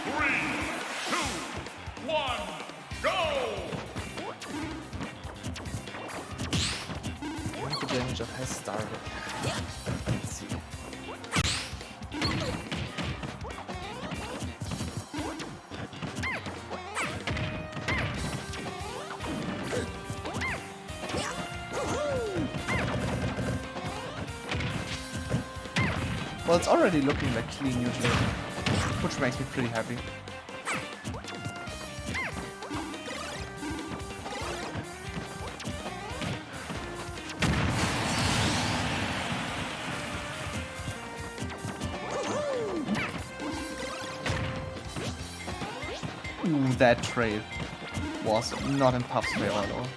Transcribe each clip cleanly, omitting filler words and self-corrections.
3, 2, 1, go! job has started. Let's see. Well, it's already looking like clean usually, which makes me pretty happy. Ooh, that trade was not in Puff's favor at all.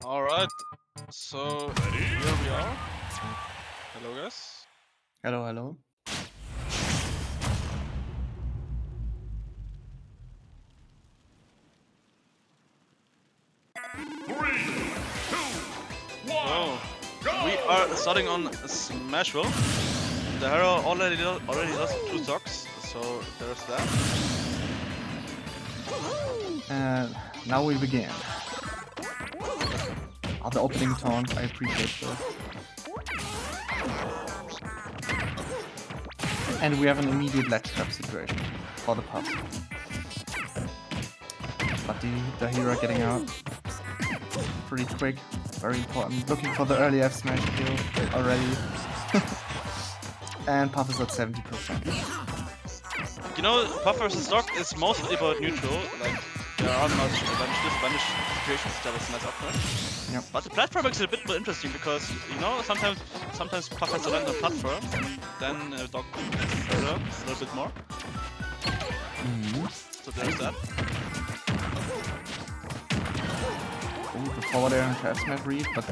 Alright, so here we are. Hello guys. Hello, hello. So we are starting on Smashville. Daherah already lost 2 stocks, so there's that. And now we begin. The opening taunt, I appreciate this. And we have an immediate ledge trap situation for the puff. But the Daherah getting out pretty quick, very important. Looking for the early F smash kill already. And Puff is at 70%. You know, Puff vs Doc is mostly about neutral, like there are not disadvantage situations that is nice upgrade. Yep. But the platforming is a bit more interesting because, you know, sometimes Puff has to land on platform, then Doc further a little bit more. So there's that. Ooh, the forward air into F smash read, but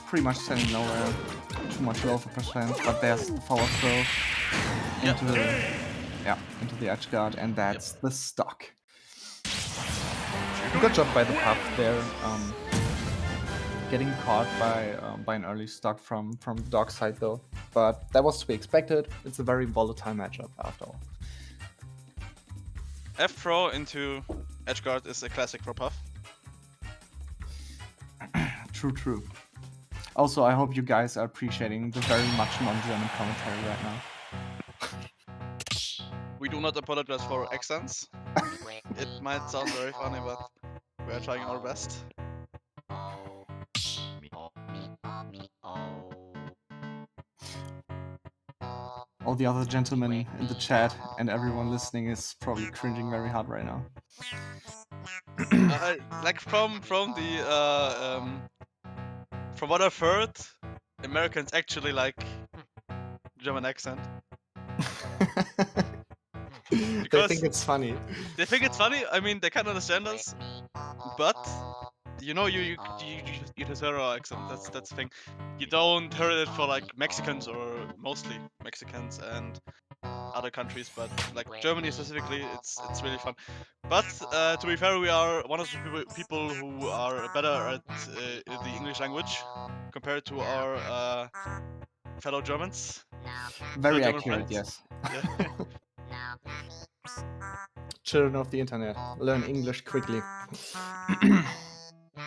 pretty much sending nowhere. Too much low for percent, but there's the forward throw into the edge guard, and that's the stock. Good job by the Puff there, getting caught by an early stock from the Doc side though, but that was to be expected. It's a very volatile matchup after all. F throw into edge guard is a classic for Puff. True. Also, I hope you guys are appreciating the very much non-German commentary right now. We do not apologize for our accents. It might sound very funny, but we are trying our best. All the other gentlemen in the chat and everyone listening is probably cringing very hard right now. Like from what I've heard, Americans actually like German accent. They think it's funny. They think it's funny. I mean, they can't understand us, but you know, you just hear our accent. That's the thing. You don't hear it for like Mexicans or mostly Mexicans, and other countries, but like Germany specifically, it's really fun. But to be fair, we are one of the people who are better at the English language compared to our fellow Germans. Very German accurate, friends. yes. Yeah. Children of the internet, learn English quickly.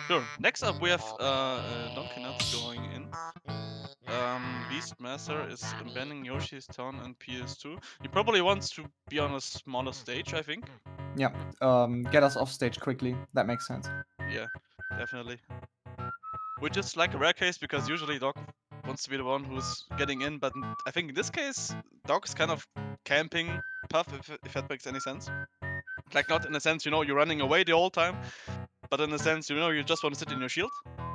Sure. Next up, we have DonkeyNutz going in. Beastmaster is abandoning Yoshi's Town and PS2. He probably wants to be on a smaller stage, I think. Yeah, get us off stage quickly. That makes sense. Yeah, definitely. Which is like a rare case because usually Doc wants to be the one who's getting in, but I think in this case, Doc's kind of camping Puff, if that makes any sense. Like, not in a sense, you know, you're running away the whole time, but in a sense, you know, you just want to sit in your shield.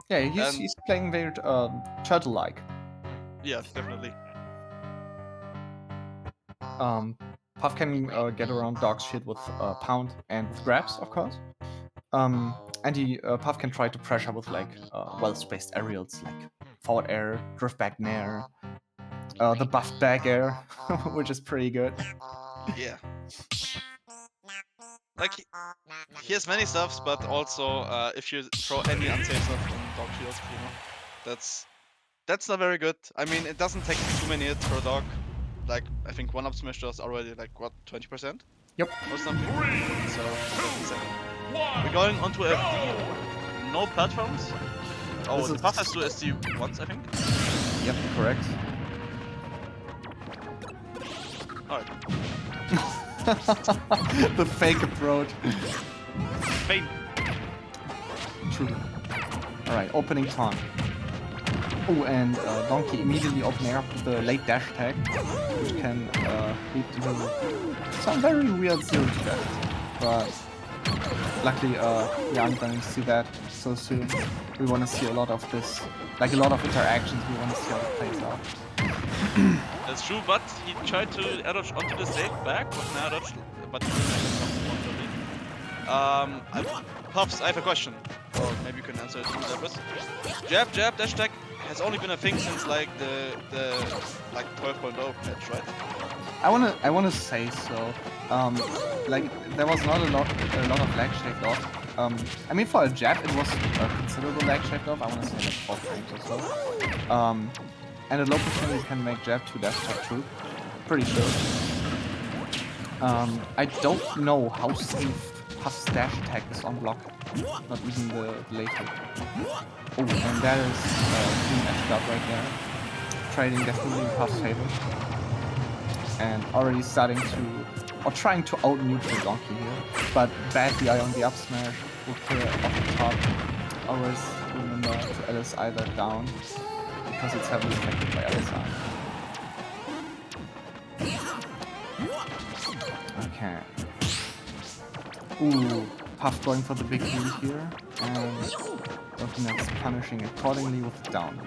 Yeah, And- he's playing very turtle-like. Yeah, definitely. Puff can get around Doc's shit with Pound and with grabs, of course. And Puff can try to pressure with like well-spaced aerials like forward air, drift back nair, the buffed back air, which is pretty good. Yeah. Like, he has many stuffs, but also if you throw any unsafe stuff on Dog shields, you know, that's not very good. I mean, it doesn't take too many hits for a dog. Like, I think one up smash does already like what, 20%? Yep. Or something. So that's insane. We're going onto FD. No platforms. Oh, This the is- Puff has to SD once, I think. Yep, correct. Alright. The fake approach. Pain. True. Alright, opening taunt. Oh, and Donkey immediately opening up with the late dash attack, which can lead to some very weird zero to death. But luckily, we aren't going to see that so soon. We want to see a lot of this, like a lot of interactions. We want to see how it plays out. That's true, but he tried to air dodge onto the safe back with an air dodge, but he Puffs, I have a question. Or maybe you can answer it first. Jab, dash attack has only been a thing since like the like 12.0 patch, right? I wanna say so. Like there was not a lot of lag shaved off. I mean for a jab it was a considerable lag shaved off. I wanna say like 4 frames or so. And at low percent you can make jab to dash attack true. Pretty sure. I don't know how safe Puff's dash attack is on block. Not even the later. Oh, and that is Team edged up right there. Trading definitely in Puff's favor. And already starting to, or trying to out-neutral Donkey here. But bad DI on the up smash with the off the top. Always remember to LSI that down, because it's heavily affected by LSI. Okay. Ooh, Puff going for the big lead here, and DonkeyNutz punishing accordingly with down.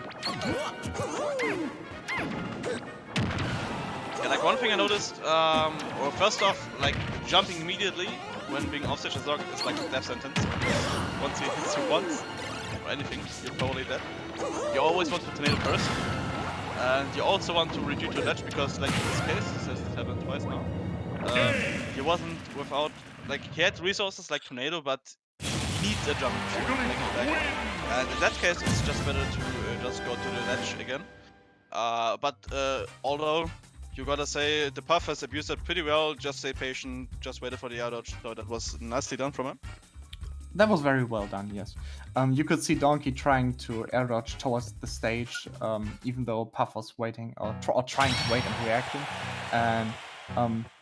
Yeah, like one thing I noticed, or first off, like jumping immediately when being offstage as dog is like a death sentence. Once he hits you once, or anything, you're probably dead. You always want to tornado first, and you also want to retreat to ledge because, like in this case, this has happened twice now. He wasn't without, like he had resources like tornado, but he needs a jump to make it back. And in that case, it's just better to just go to the ledge again. But although you gotta say the Puff has abused it pretty well, just stay patient, just waited for the air dodge, so that was nicely done from him. That was very well done, yes. You could see Donkey trying to air dodge towards the stage, even though Puff was waiting, or trying to wait and reacting. And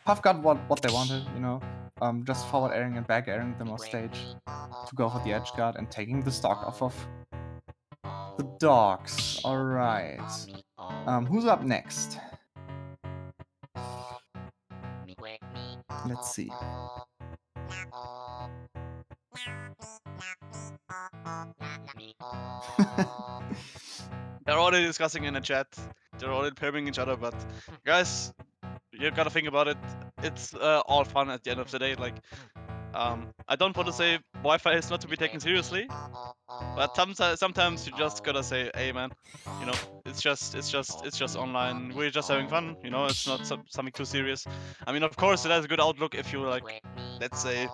Puff got what they wanted, you know, just forward airing and back airing them off stage to go for the edge guard and taking the stock off of the dogs. Alright. Who's up next? Let's see. They're already discussing in the chat, they're already pairing each other, but guys, you gotta think about it, it's all fun at the end of the day. Like, I don't want to say Wi-Fi is not to be taken seriously, But sometimes you just gotta say, hey man, you know, it's just online. We're just having fun, you know. It's not something too serious. I mean, of course, it has a good outlook if you like, let's say,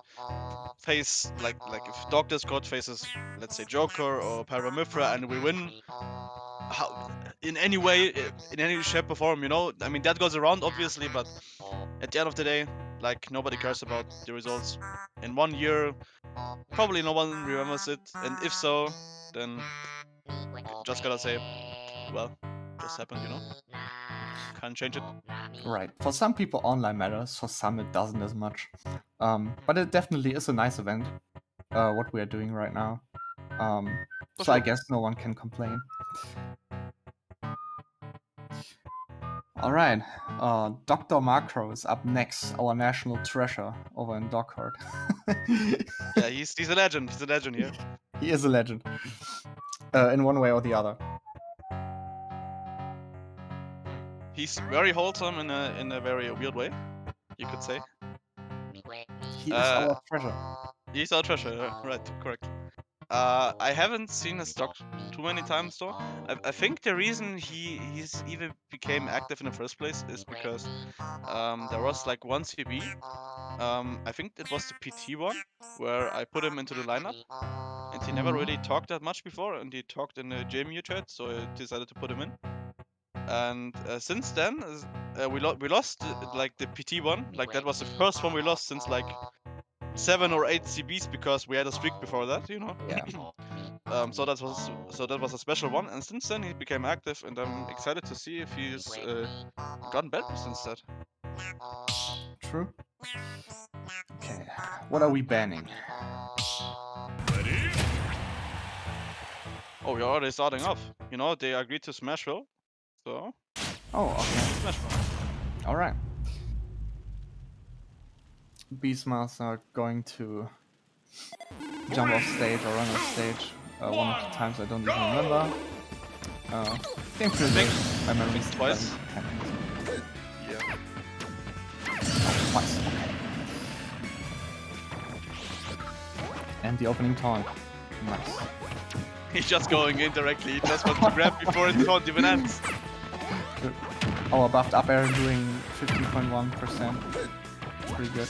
face like if Doccord faces, let's say, Joker or Paramithra, and we win. How, in any way, in any shape or form, you know. I mean, that goes around obviously, but at the end of the day, like nobody cares about the results. In 1 year, probably no one remembers it, and if so, then just gotta say, well, just happened, you know. Can't change it. Right. For some people, online matters. For some, it doesn't as much. But it definitely is a nice event. What we are doing right now. For So I sure. guess no one can complain. Alright, Dr. Macro is up next, our national treasure over in Doccord. Yeah, he's a legend. He's a legend here. He is a legend. In one way or the other. He's very wholesome in a very weird way, you could say. He is our treasure. He's our treasure, right? Correct. I haven't seen his stock too many times though. I think the reason he's even became active in the first place is because there was like one CB. I think it was the PT one where I put him into the lineup, and he never really talked that much before, and he talked in the JMU chat, so I decided to put him in. And since then, we lost like the PT one. Like that was the first one we lost since like 7 or 8 CBs because we had a streak before that, you know. Yeah. So that was a special one, and since then he became active, and I'm excited to see if he's gotten better since that. True. Okay, what are we banning? Oh, we're already starting off. You know, they agreed to Smashville, so. Oh, okay. Smashville. Alright. Beastmasters are going to jump off stage or run off stage one or two times, I don't even remember. Game through my memory twice. Yeah. Oh, twice, okay. And the opening taunt. Nice. He's just going in directly, he just wants to grab before the taunt even ends. Our buffed up air doing 50.1%. Pretty good.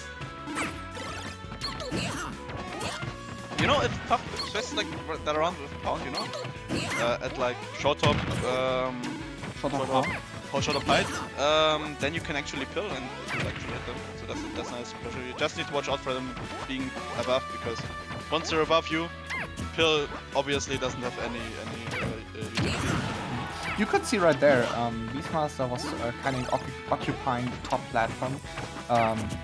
You know, it's tough, especially like that around with Pound, you know? At like short top, short up height, then you can actually pill and it will actually hit them. So that's nice. You just need to watch out for them being above, because once they're above you, pill obviously doesn't have any utility. You could see right there, Beastmaster was kind of occupying the top platform,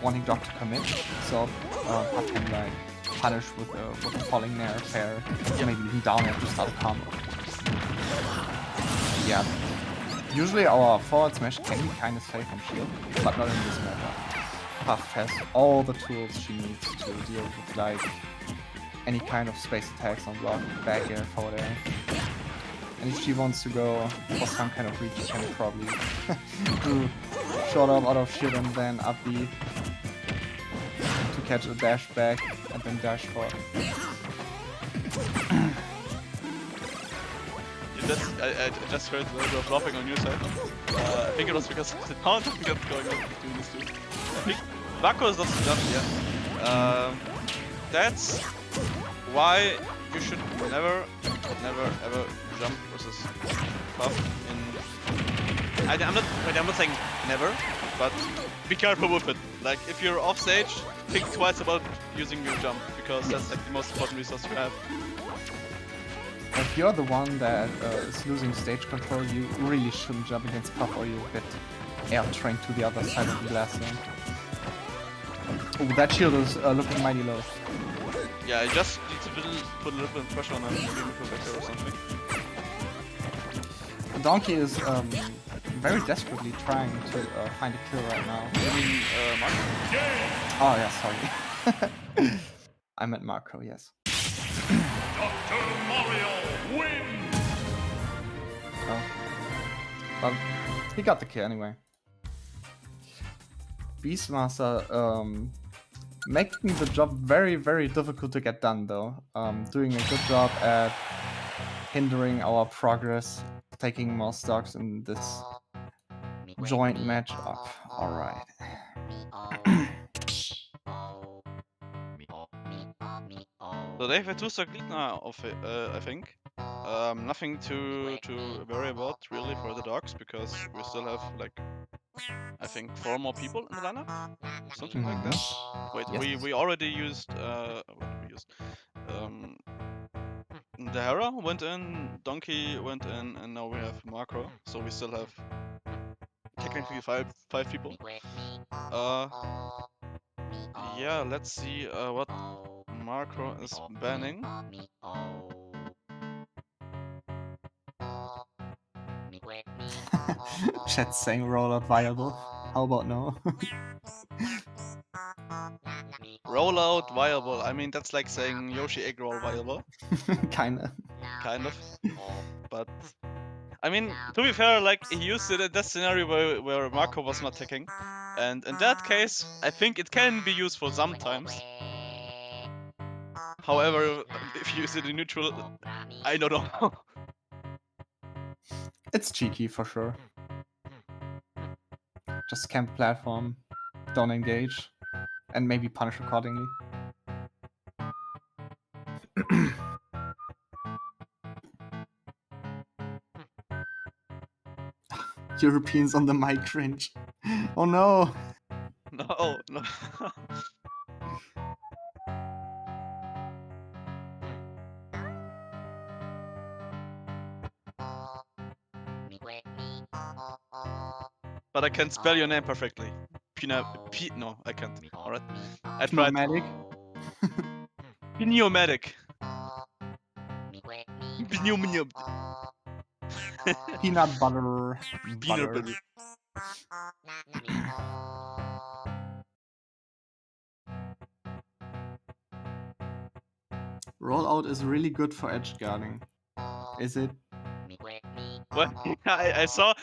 wanting Doc to commit, so Puff can like punish with a falling nair fair, maybe even down air to start a combo. Yeah, usually our forward smash can be kind of safe on shield, but not in this matchup. Puff has all the tools she needs to deal with like any kind of space attacks on block, back air, forward air. And if she wants to go for some kind of reach, she can probably do short up out of shield and then up B to catch a dash back and then dash forward. I just heard a little bit of laughing on your side. I think it was because of the taunt that's going on between these two. I think Baco is not done yet. That's why you should never ever jump versus Puff in. I'm not saying never, but be careful with it. Like if you're off stage, think twice about using your jump, because that's like the most important resource you have. If you're the one that is losing stage control, you really shouldn't jump against Puff or you get air trained to the other side of the glass zone. Oh, that shield is looking mighty low. Yeah, you just need to put a little bit of pressure on him, maybe with a vector or something. Donkey is very desperately trying to find a kill right now. You mean Marco? Oh yeah, sorry. I meant Marco, yes. Dr. Mario wins! Oh. Well, he got the kill anyway. Beastmaster Making the job very, very difficult to get done, though. Doing a good job at hindering our progress, taking more stocks in this joint matchup. Alright. So they have a 2-stock lead now, I think. Nothing to worry about really for the dogs because we still have like I think 4 more people in the lineup, something like that. Wait, Yes. we already used what we used. Daherah went in, Donkey went in, and now we have Marco. So we still have technically five people. Yeah, let's see what Marco is banning. Chat saying rollout viable. How about no? Rollout viable. I mean, that's like saying Yoshi egg roll viable. Kinda. Kind of. But I mean, to be fair, like he used it in that scenario where Marco was not ticking. And in that case, I think it can be useful sometimes. However, if you use it in neutral, I don't know. It's cheeky for sure. Just camp platform, don't engage, and maybe punish accordingly. Europeans on the mic cringe. Oh no! No, no. But I can spell your name perfectly. No, I can't. Alright. I tried. Pneumatic. Pneumatic. Peanut butter. Peanut butter. Rollout is really good for edge guarding. Is it? Well, I saw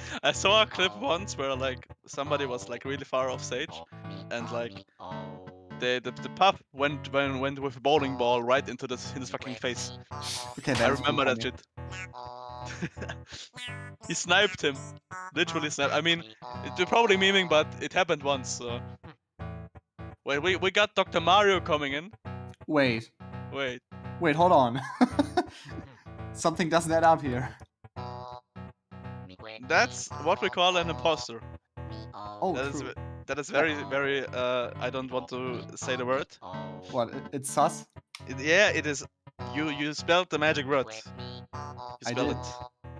a clip once where like somebody was like really far off stage, and like the pup went with a bowling ball right into his fucking face. Okay, I that's remember that shit. He sniped him, literally sniped. I mean, they're probably memeing, but it happened once. So wait, we got Dr. Mario coming in. Wait, hold on. Something doesn't add up here. That's what we call an imposter. Oh, true. That is very, very. I don't want to say the word. What? It's sus? Yeah, it is. You spelled the magic word. You spelled did. it.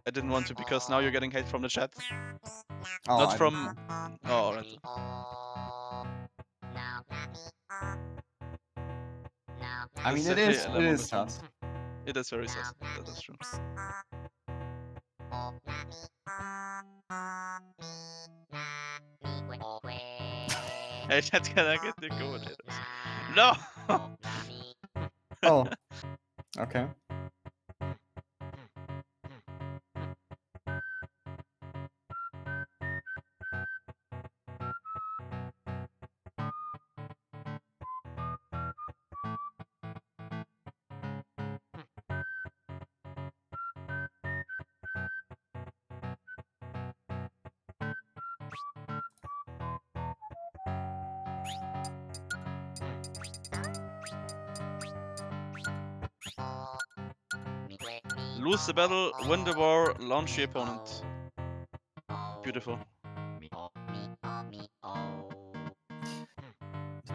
I didn't want to because now you're getting hate from the chat. Oh, Not I from. understand. Oh, alright. I mean, it is sus. It is very sus. That is true. Hey, chat, can I get the commentators? No! Oh. Okay. Lose the battle, win the war, launch the opponent. Beautiful.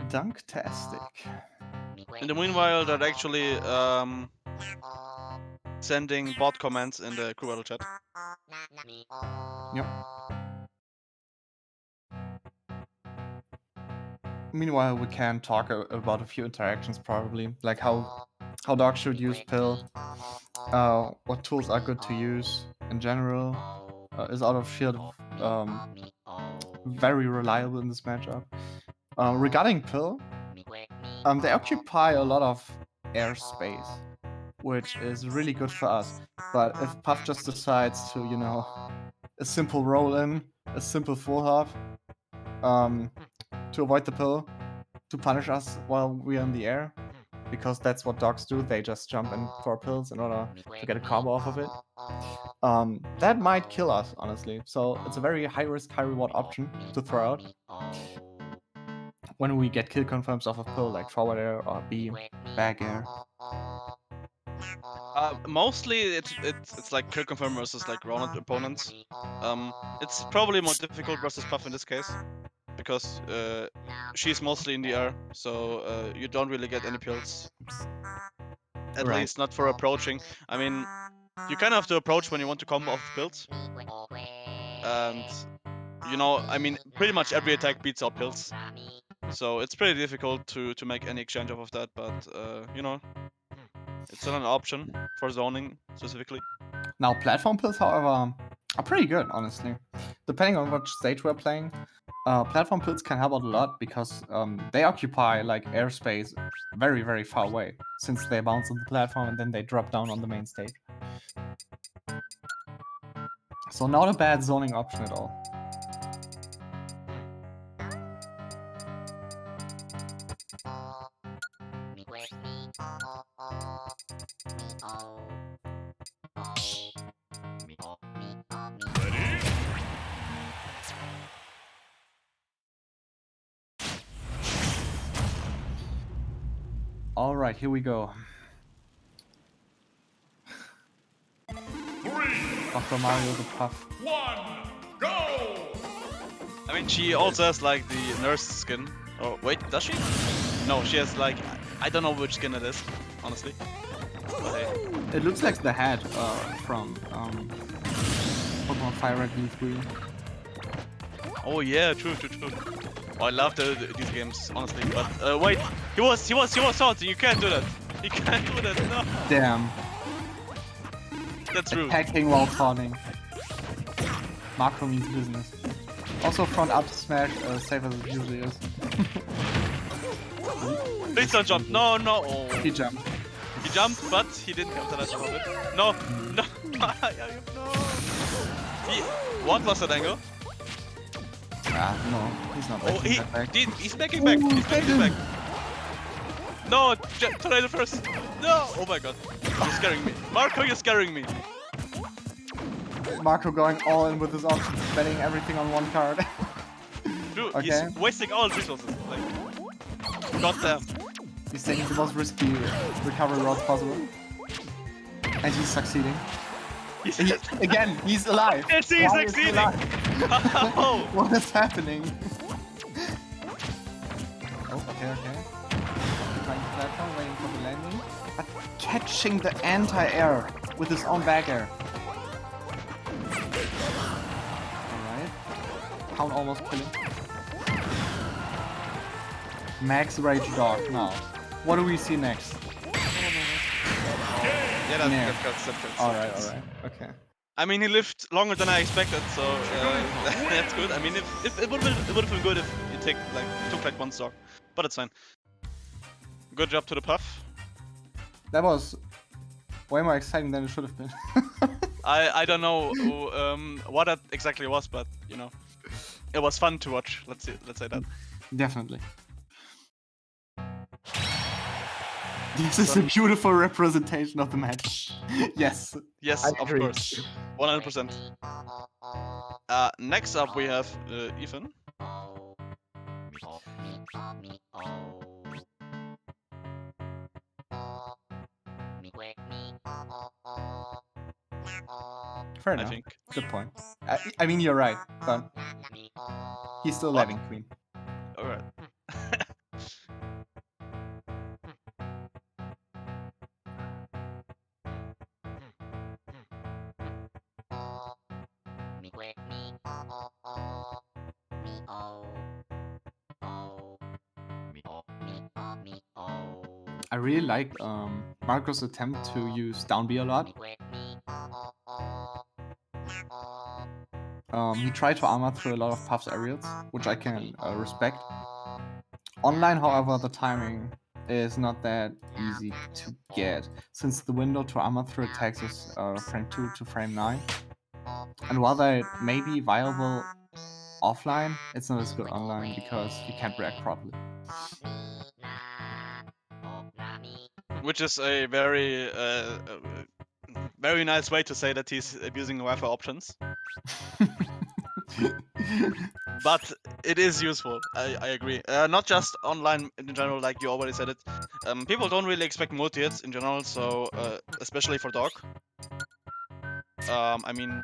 Dunktastic. In the meanwhile, they're actually sending bot comments in the crew battle chat. Yep. Meanwhile, we can talk about a few interactions probably, like how dogs should use pill, what tools are good to use in general. Is out of shield very reliable in this matchup. Regarding pill, they occupy a lot of airspace, which is really good for us. But if Puff just decides to, a simple roll in, a simple full hop, to avoid the pill, to punish us while we're in the air, because that's what dogs do. They just jump in for pills in order to get a combo off of it. That might kill us, honestly. So it's a very high risk, high reward option to throw out when we get kill confirms off of pill, like forward air or B, back air. Mostly it's like kill confirm versus like rounded opponents. It's probably more difficult versus Puff in this case, because she's mostly in the air, so you don't really get any pills. At Right. least not for approaching. I mean, you kind of have to approach when you want to combo off pills. And you know, I mean, pretty much every attack beats out pills. So it's pretty difficult to make any exchange off of that, but you know, it's still an option for zoning specifically. Now, platform pills, however, are pretty good, honestly. Depending on what stage we're playing, platform pills can help out a lot because they occupy like airspace very, very far away, since they bounce on the platform and then they drop down on the main stage. So not a bad zoning option at all. Ready? Alright, here we go. 3, Dr. Mario the Puff. 1, go! I mean, she also has like the nurse skin. Oh wait, does she? No, she has like, I don't know which skin it is, honestly. But hey. It looks like the hat from Pokemon Fire Red V3. Oh yeah, true. Oh, I love these games, honestly. But wait, he was salty. You can't do that. You can't do that. No, Damn. that's rude. Attacking while taunting. Macro means business. Also front up smash, safe as it usually is. Please don't jump. No. Oh. He jumped. He jumped, but he didn't come to that top of it. No. No. What was that angle? Ah, no, he's not Oh, backing that back. he's backing back. He's backing back. No, tornado first. No. Oh my god. You're scaring me. Marco, you're scaring me. Marco going all in with his options, betting everything on one card. Dude, Okay. he's wasting all his resources. Like, goddamn. He's taking the most risky recovery routes possible. And he's succeeding. Again, he's alive! Yes, he's Why is he succeeding! alive? Oh. What is happening? Oh, okay. Trying the platform, waiting for the landing. But catching the anti-air with his own back air. Alright. Count almost killing. Max Rage Dog now. What do we see next? Yeah, that's Alright. Okay. I mean, he lived longer than I expected, so that's good. I mean, if it would have been good if he took like one stock, but it's fine. Good job to the Puff. That was way more exciting than it should have been. I don't know what that exactly was, but you know, it was fun to watch. Let's say that. Definitely. This is a beautiful representation of the match. Yes. Yes, I of agree. course, 100%. Next up we have Ethan. Fair I enough. think. Good point. I mean, you're right, but he's still letting Queen. All right. I really like Marco's attempt to use down B a lot. He tried to armor through a lot of Puff's aerials, which I can respect. Online, however, the timing is not that easy to get, since the window to armor through attacks is frame 2 to frame 9. And while that may be viable offline, it's not as good online because you can't react properly. Which is a very nice way to say that he's abusing Wi-Fi options. But it is useful. I agree. Not just online in general, like you already said it. People don't really expect multi-hits in general, so especially for Dog. I mean,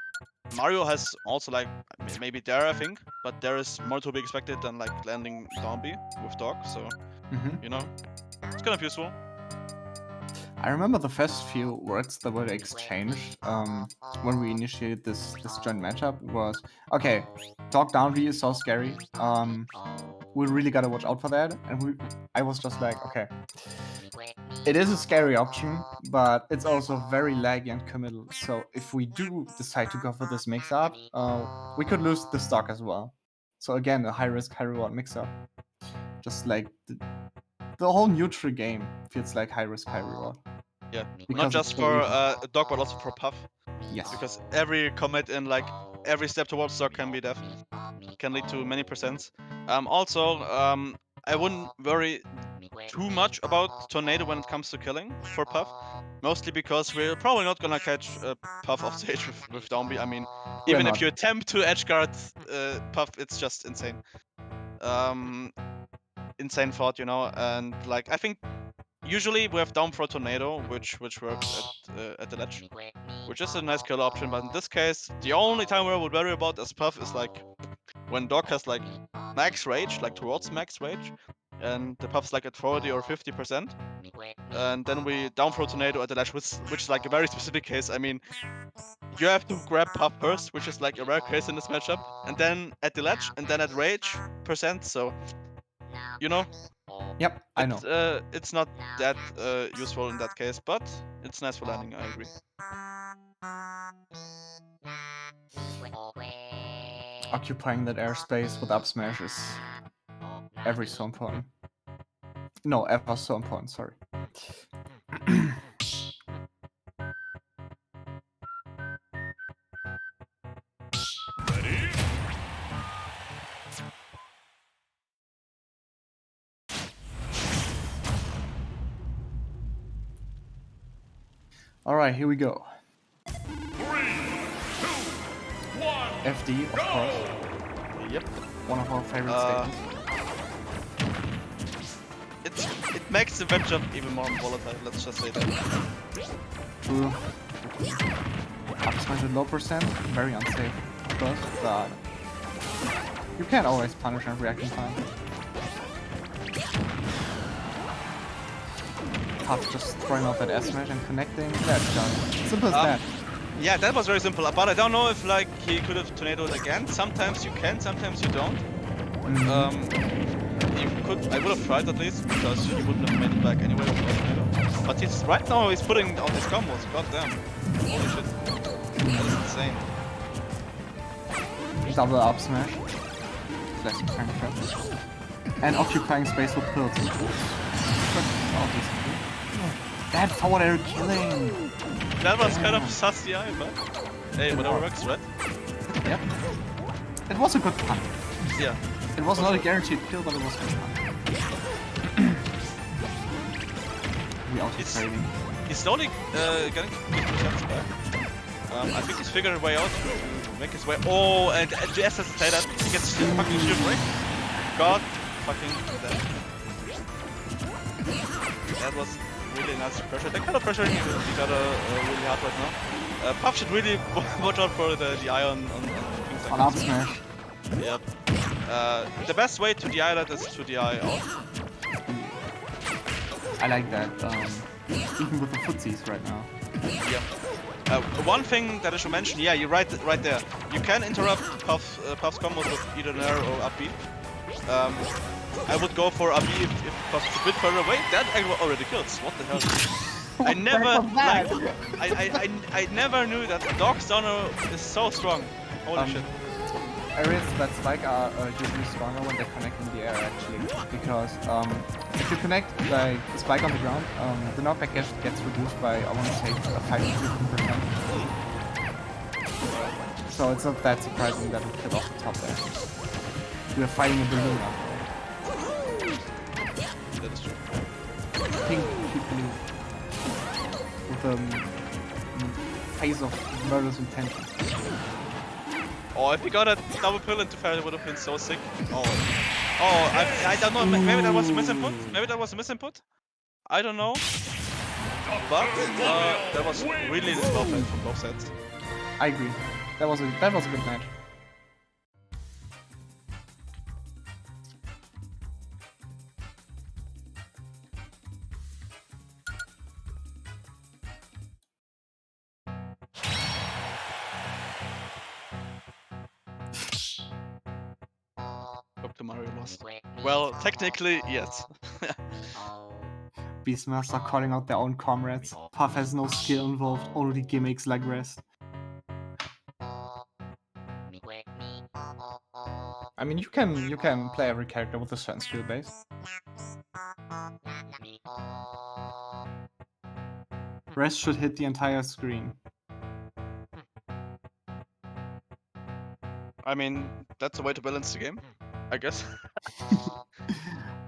Mario has also like maybe Daherah, I think, but there is more to be expected than like landing Dombey with Dog. So you know, it's kind of useful. I remember the first few words that were exchanged when we initiated this joint matchup was, okay, Dog Downbeat is so scary. We really gotta watch out for that. And I was just like, okay, it is a scary option, but it's also very laggy and committal. So if we do decide to go for this mix-up, we could lose the stock as well. So again, a high risk, high reward mix-up. Just like the whole neutral game feels like high risk, high reward. Yeah, Because not just it's so for easy. Dog, but also for Puff. Yes. Because every commit in like every step towards Dog can be death. Can lead to many percents. Also, I wouldn't worry too much about Tornado when it comes to killing for Puff. Mostly because we're probably not gonna catch Puff off stage with Downbeat. I mean, even if not. you attempt to edgeguard Puff, it's just insane. Insane thought, you know. And like, I think usually we have down throw Tornado, which works at the ledge, which is a nice kill option. But in this case, the only time where I would worry about as Puff is like when Dog has like max rage, like towards max rage, and the Puff's like at 40 or 50%, and then we down throw Tornado at the ledge, which is like a very specific case. I mean, you have to grab Puff first, which is like a rare case in this matchup, and then at the ledge, and then at rage percent. So, you know, Yep, I know. it's not that useful in that case, but it's nice for landing. I agree. Occupying that airspace with up smash is ever so important. No, ever so important, sorry. Ready? Alright, here we go. 3, 2, 1. FD, of course. Yep. One of our favorite statements. It makes the web jump even more volatile. Let's just say that. True. Up smash at low percent, very unsafe, of course, but you can't always punish and reaction time. Puff just throwing out that S smash and connecting, that's done. Simple as that. Yeah, that was very simple, but I don't know if like he could have tornadoed again. Sometimes you can, sometimes you don't. You could. I would have tried at least because he wouldn't have made it back anyway with tornado. But he's right now he's putting on his combos. God damn! Holy shit! That is insane. Double up smash. Classic tank trap. And occupying space with pills. That forward air killing! That was kind of sus the eye, but hey, whatever works, right? Yep. It was a good pun. Yeah. It was not a guaranteed kill, but it was a good pun. We auto trading. He's slowly getting good percents back. I think he's figured a way out to make his way. Oh, and just as I say that, he gets fucking shield break. God fucking that. That was really nice pressure. They're kind of pressuring each other really hard right now. Puff should really watch out for the eye on things like On up smash. Yep. The best way to DI that is to DI out. I like that, even with the footsies right now. Yeah. One thing that I should mention, yeah, you're right there. You can interrupt Puff's combos with either an air or up B. I would go for a B if Puff's a bit further away. That already kills. What the hell? I never like, I never knew that Dog's downer is so strong. Holy shit. Areas that spike are usually stronger when they connect in the air actually. Because if you connect like the spike on the ground, the knockback gets reduced by I want to say 5 to 15%. So it's not that surprising that it hit off the top there. We are fighting a balloon now. That is true. Pink, blue. with a face of murderous intention. Oh, if he got a double pill into fair, it would have been so sick. I don't know. Maybe that was a misinput. I don't know. But that was really well played from both sides. I agree. That was a good match. Hope the Mario lost. Well, technically, yes. Beastmaster calling out their own comrades. Puff has no skill involved, only gimmicks like rest. I mean, you can play every character with a certain skill base. Rest should hit the entire screen. I mean, that's a way to balance the game, I guess.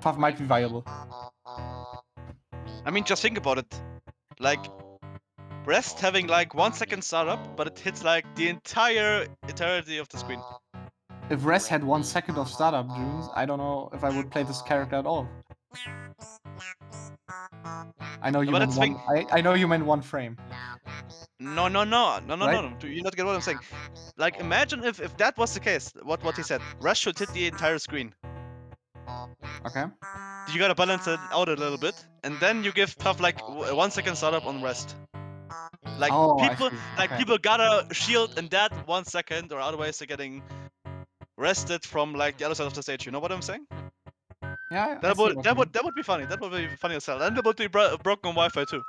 Puff might be viable. I mean, just think about it. Like, Rest having like 1 second startup, but it hits like the entirety of the screen. If Rest had 1 second of startup, Junes, I don't know if I would play this character at all. I know you meant one. I know you meant 1 frame. No. Do you not get what I'm saying? Like, imagine if that was the case. What he said. Rest should hit the entire screen. Okay. You gotta balance it out a little bit, and then you give Puff like 1 second startup on Rest. Like people gotta shield in that 1 second, or otherwise they're getting rested from like the other side of the stage. You know what I'm saying? Yeah. That would be funny. That would be funny as hell. And it would be broken on Wi-Fi too.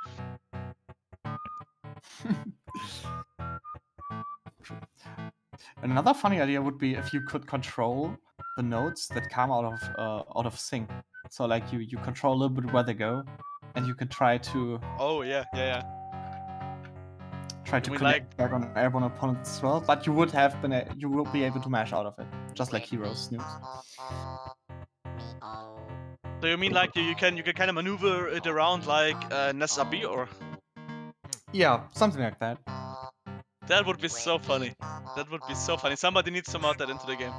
Another funny idea would be if you could control the notes that come out of sync. So like you control a little bit where they go, and you can try to. Oh yeah. Try to connect back on airborne opponents as well, but you will be able to mash out of it, just like Heroes snooze. So you mean like you can kind of maneuver it around like Ness RB, or? Yeah, something like that. That would be so funny. Somebody needs to mod that into the game.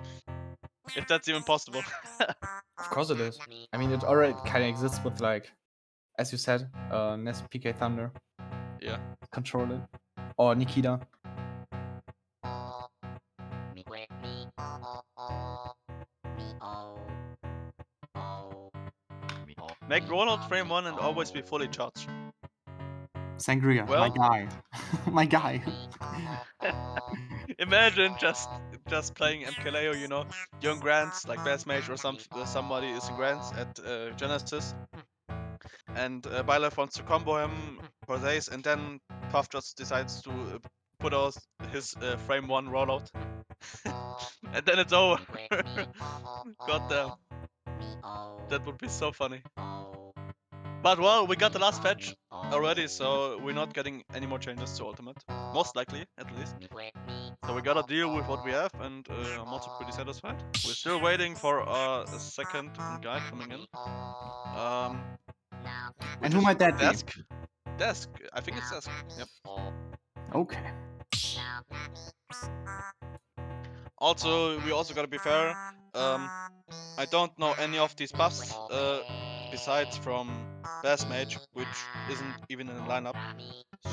If that's even possible. Of course it is. I mean, it already kind of exists with, like, as you said, Ness PK Thunder. Yeah. Control it. Or Nikita. Make rollout frame 1 and always be fully charged. Sangria, well, my guy. My guy. Imagine just playing MKLeo, you know, young Grants, like Bass Mage or somebody is in Grants at Genesis. And Byleth wants to combo him for days, and then Puff just decides to put out his frame 1 rollout. And then it's over. God damn. That would be so funny. But well, we got the last patch already, so we're not getting any more changes to Ultimate. Most likely, at least. So we gotta deal with what we have, and I'm also pretty satisfied. We're still waiting for a second guy coming in. And who might that be? Desk. I think it's Desk. Yep. Okay. Also, we also gotta be fair. I don't know any of these buffs besides from Bass Mage, which isn't even in the lineup.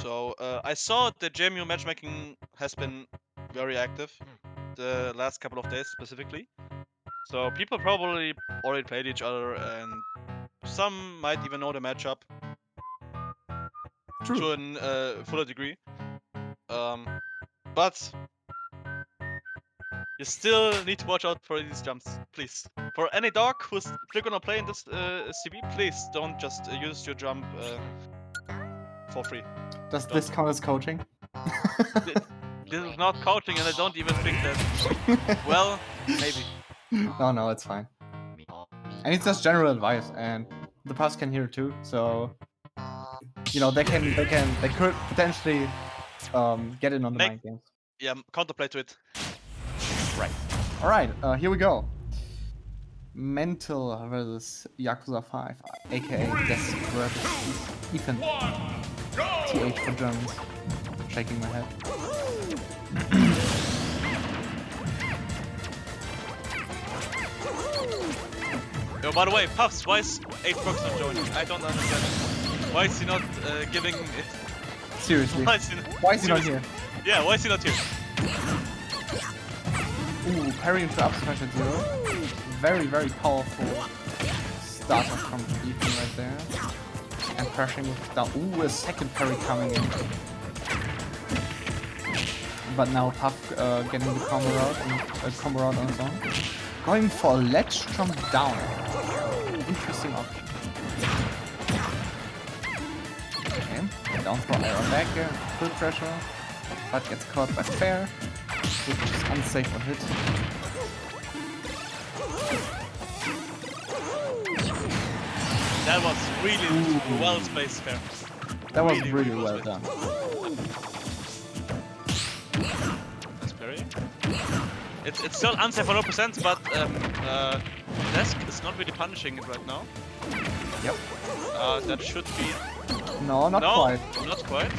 So I saw the JMU matchmaking has been very active the last couple of days specifically. So people probably already played each other, and some might even know the matchup. True. To a fuller degree. But you still need to watch out for these jumps, please. For any dog who's gonna play in this CB, please don't just use your jump for free. Does this count as coaching? This is not coaching, and I don't even think that. Well, maybe. No, it's fine. And it's just general advice, and the pubs can hear it too. So, you know, they could potentially get in on the mind games. Yeah, counterplay to it. Right. All right. Here we go. Mental versus Yakuza 5, aka Desk versus Ethan. Go! TH for Germans. Shaking my head. Yo, by the way, Puffs, why is 8Prox not joining? I don't understand. Why is he not giving it? Seriously. Why is he not here? Yeah, why is he not here? Ooh, parry into up smash at 0. Very, very powerful starter from Ethan right there. And pressing with down. Ooh, a second parry coming in. But now Puff getting the combo out and combo out on his own. Going for a ledge jump down. Interesting option. Okay, down for iron back here, full pressure, but gets caught by fair, which is unsafe on hit. That was really well spaced fair. That was really well done. That's parry. It's still unsafe 100%, but Desk is not really punishing it right now. Yep. That should be. No, not quite. Not quite.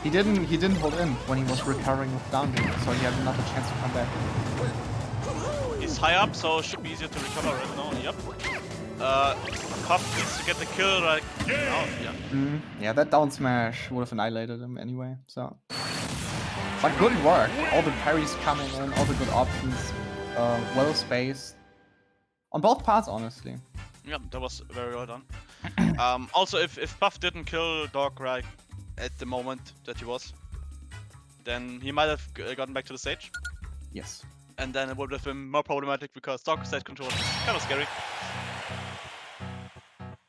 He didn't hold in when he was recovering with down B, so he had another chance to come back. He's high up, so it should be easier to recover right now. Yep. Puff needs to get the kill right now. Yeah. Yeah, that down smash would have annihilated him anyway. So, but good work. All the parries coming in, all the good options, well spaced on both parts, honestly. Yeah, that was very well done. Also, if Puff didn't kill Dog right at the moment that he was, then he might have gotten back to the stage. Yes. And then it would have been more problematic because Dog stage control is kind of scary.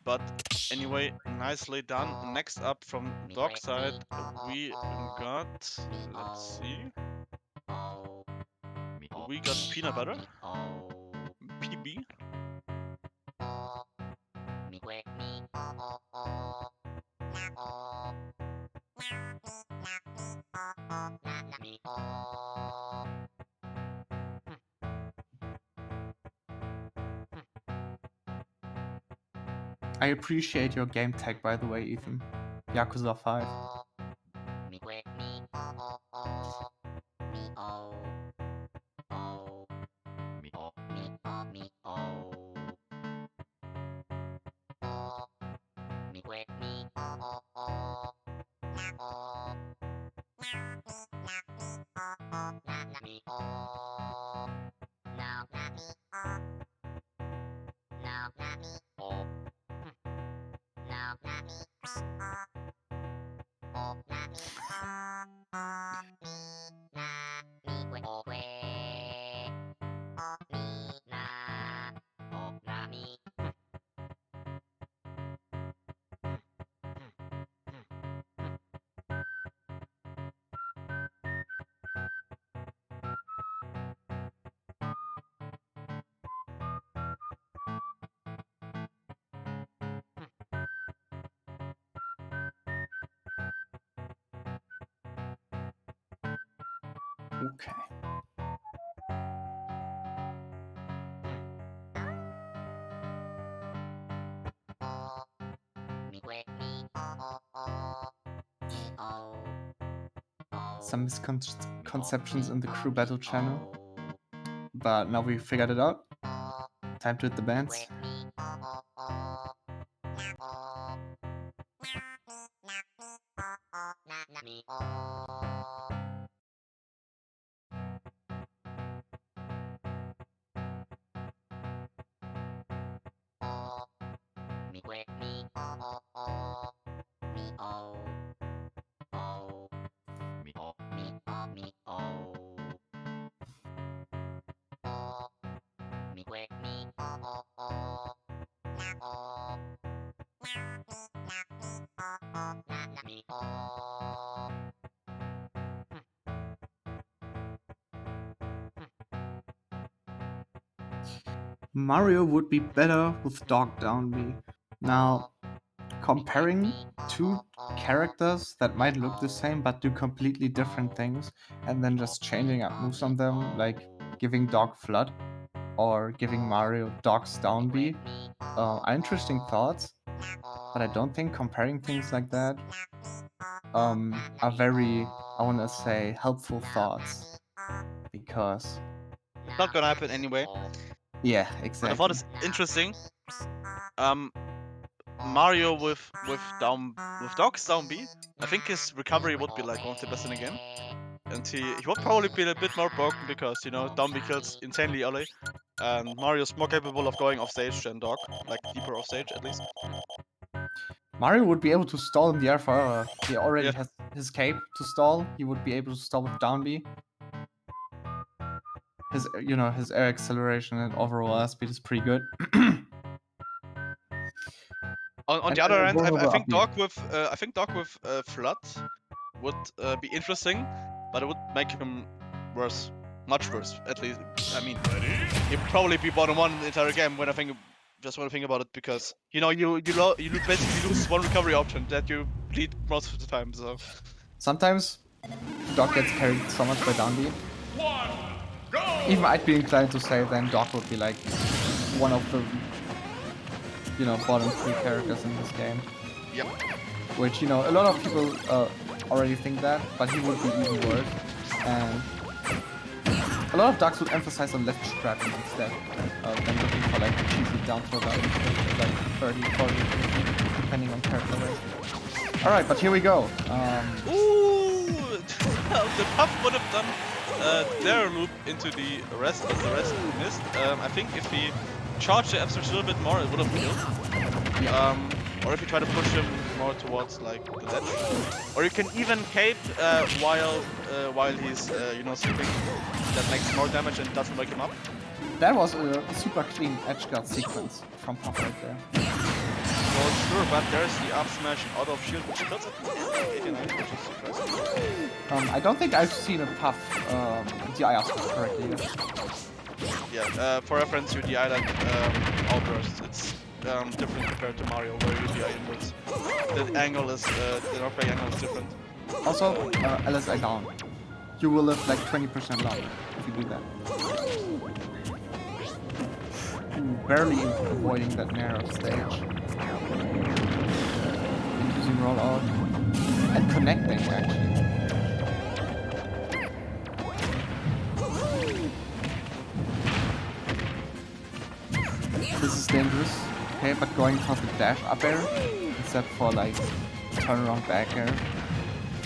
But anyway, nicely done. Next up from Dog side, we got, let's see, we got Peanut Butter, PB. I appreciate your game tag, by the way, Ethan. Yakuza 5. Okay. Some misconceptions in the crew battle channel, but now we figured it out. Time to hit the bands. Mario would be better with Dog down B. Now, comparing two characters that might look the same but do completely different things, and then just changing up moves on them, like giving Dog Flood or giving Mario Dog's down B, are interesting thoughts. but I don't think comparing things like that are very, I want to say, helpful thoughts, because Not gonna happen anyway. yeah, But I exactly. thought it's interesting. Mario with Doc's down B. I think his recovery would be like one of the best in the game, and he would probably be a bit more broken because down B kills insanely early, and Mario's more capable of going off stage than Doc, like deeper off stage at least. Mario would be able to stall in the air forever. He already Yeah. has his cape to stall. He would be able to stall with down B. His, his air acceleration and overall air speed is pretty good. On And the other hand, I vulnerable think up Doc with Flood would be interesting, but it would make him worse, much worse. At least, I mean, he'd probably be bottom one in the entire game when I think about it, because you basically lose one recovery option that you bleed most of the time. So Sometimes Doc gets carried so much by down B. One, go! Even I'd be inclined to say then Doc would be like one of the bottom 3 characters in this game. yep. Which, a lot of people already think that, but he would be even worse. And a lot of Ducks would emphasize on left strapping instead than looking for like cheesy down throw values, like 30, 40, 50, depending on character rate. Alright, but here we go. Ooh, the Puff would have done their loop into the rest, but the rest missed. I think if he charged the F-Search a little bit more, it would have killed. Or if you try to push him more towards like the ledge, or you can even cape while he's sleeping. That makes more damage and doesn't wake him up. That was a super clean edge guard sequence from Puff right there. Well, sure, but there's the up smash out of shield, which does at 89, which is surprising. I don't think I've seen a Puff DI smash correctly yet. Yeah, for reference, you DI like outburst. It's different compared to Mario, where you DI inwards. The angle is, the knockback angle is different. Also, LSI down. You will live like 20% longer if you do that. Ooh, barely avoiding that narrow stage. And using roll out. And connecting actually. This is dangerous. Okay, but going for the dash up air instead for like turn around back air,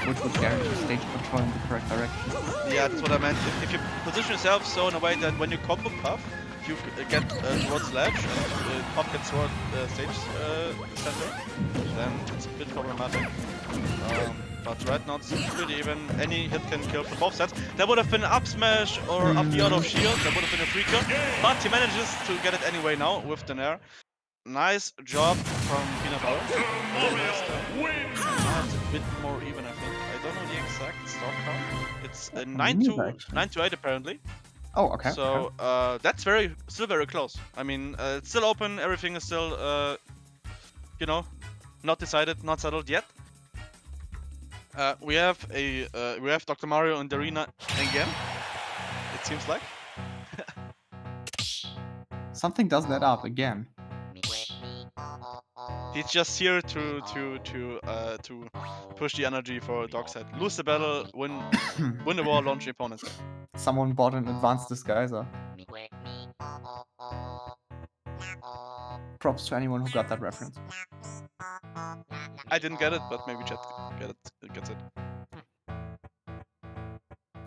which would guarantee stage control in the correct direction. Yeah, that's what I meant. If you position yourself so in a way that when you combo Puff, you get towards ledge and Puff gets toward stage center, then it's a bit problematic. But right now it's pretty even. Any hit can kill from both sides. That would have been up smash or up the out of shield. That would have been a free kill. But he manages to get it anyway now with the Nair. Nice job from Peanut Butter. Now it's a bit more even, I think. I don't know the exact stock count. It's 9 to 8 apparently. Oh, okay. So that's still very close. I mean, it's still open. Everything is still, not decided, not settled yet. We have Dr. Mario in the arena again. It seems like. Something doesn't add up again. He's just here to push the energy for Doc's head. Lose the battle, win the war, launch the opponent. Someone bought an advanced disguiser. Props to anyone who got that reference. I didn't get it, but maybe chat gets it.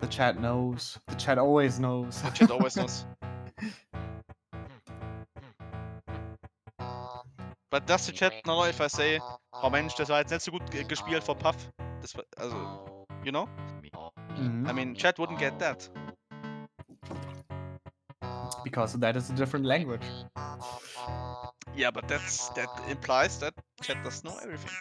The chat knows. The chat always knows. The chat always knows. But does the chat know if I say, oh Mensch, das war jetzt nicht so gut gespielt von Puff? Das war, also, you know? Mhm. I mean, chat wouldn't get that. Because that is a different language. Yeah, but that implies that chat does know everything.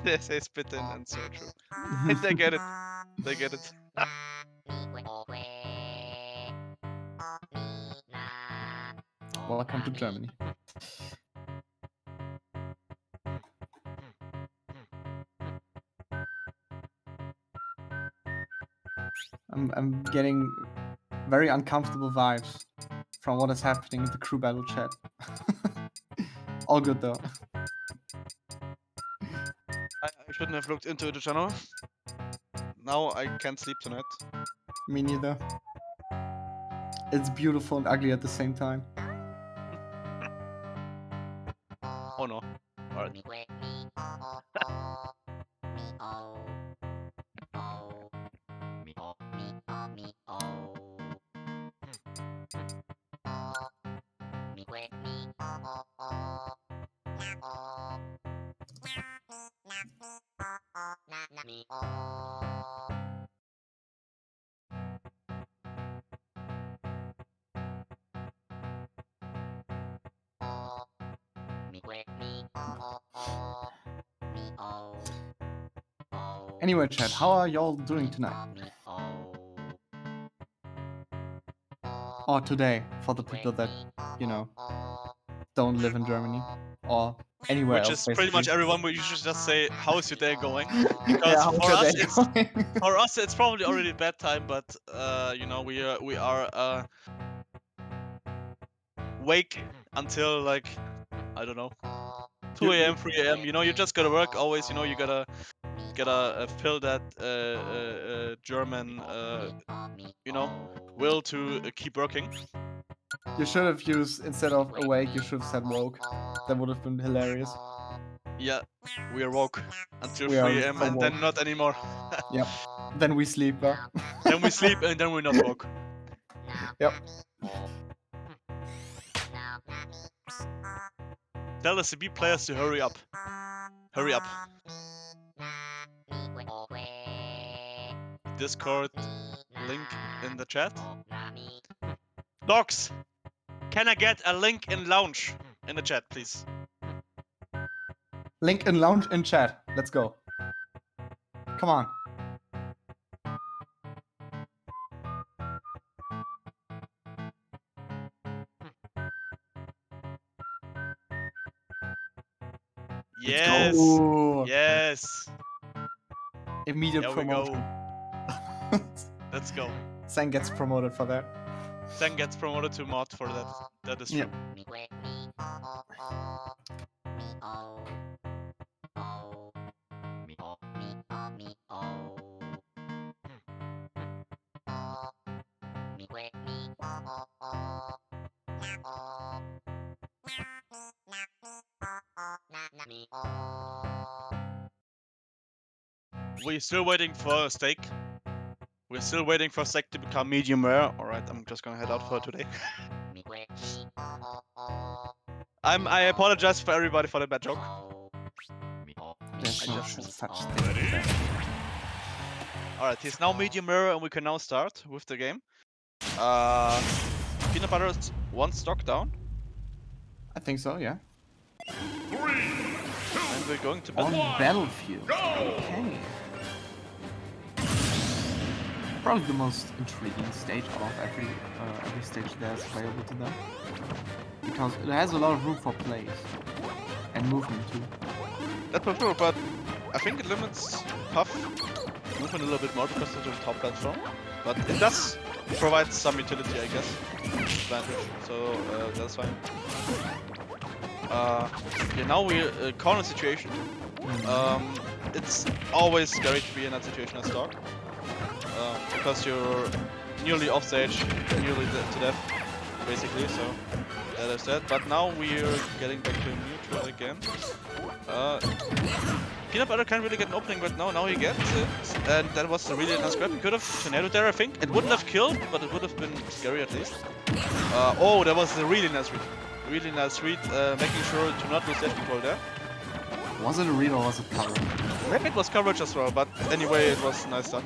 They say spit in and so true. They get it. They get it. Welcome to Germany. I'm getting very uncomfortable vibes from what is happening in the crew battle chat. All good though. I shouldn't have looked into the channel. Now I can't sleep tonight. Me neither. It's beautiful and ugly at the same time. Oh no. Alright. Anyway, chat, how are y'all doing tonight? Or today, for the people that, you know, don't live in Germany or anywhere Which else. is pretty much everyone, but you should just say, how's your day going? Yeah, Because how's for your us, day it's going? for us it's probably already bedtime, but you know, we are wake until like, I don't know, 2 a.m., 3 a.m. You know, you just gotta work always. You know, you gotta fill that German you know, will to keep working. You should have used, instead of awake, you should have said woke. That would have been hilarious. Yeah, we are woke until We 3 are a.m. and then awoke. not anymore. Yep. Then we sleep. Then we sleep and then we're not woke. Yep. Tell the CB players to hurry up. Hurry up. Discord link in the chat. Docs, can I get a link in lounge in the chat, please? Link in lounge in chat. Let's go. Come on. Yes. Go. Yes. Immediate There we promotion. go. Let's go. Sang gets promoted for that. Sen gets promoted to mod for that. That is true. Yep. We're still waiting for a steak. We're still waiting for steak to become medium rare. Alright, I'm just gonna head out for today. I apologize for everybody for the bad joke. There's no I just- such thing as that. Alright, he's now medium rare and we can now start with the game. Peanut butter is one stock down. I think so, yeah. And we're going to On battle. battlefield. Okay. Probably the most intriguing stage out of every stage that is available to them, because it has a lot of room for plays and movement too. That's for sure, but I think it limits Puff movement a little bit more because of the top platform. But it does provide some utility, I guess. Advantage, so that's fine. Yeah, now we're corner situation. It's always scary to be in that situation as dog. Because you're nearly off stage, nearly to death, basically, so that is that. But now we're getting back to neutral again. Peanut butter can't really get an opening right now, now he gets it. And that was a really nice grab. He could have tornadoed there, I think. It wouldn't have killed, but it would have been scary at least. Oh, that was a really nice read. Really nice read, making sure to not lose stage control there. Was it a read or was it coverage? Maybe it was coverage as well, but anyway, it was nice done.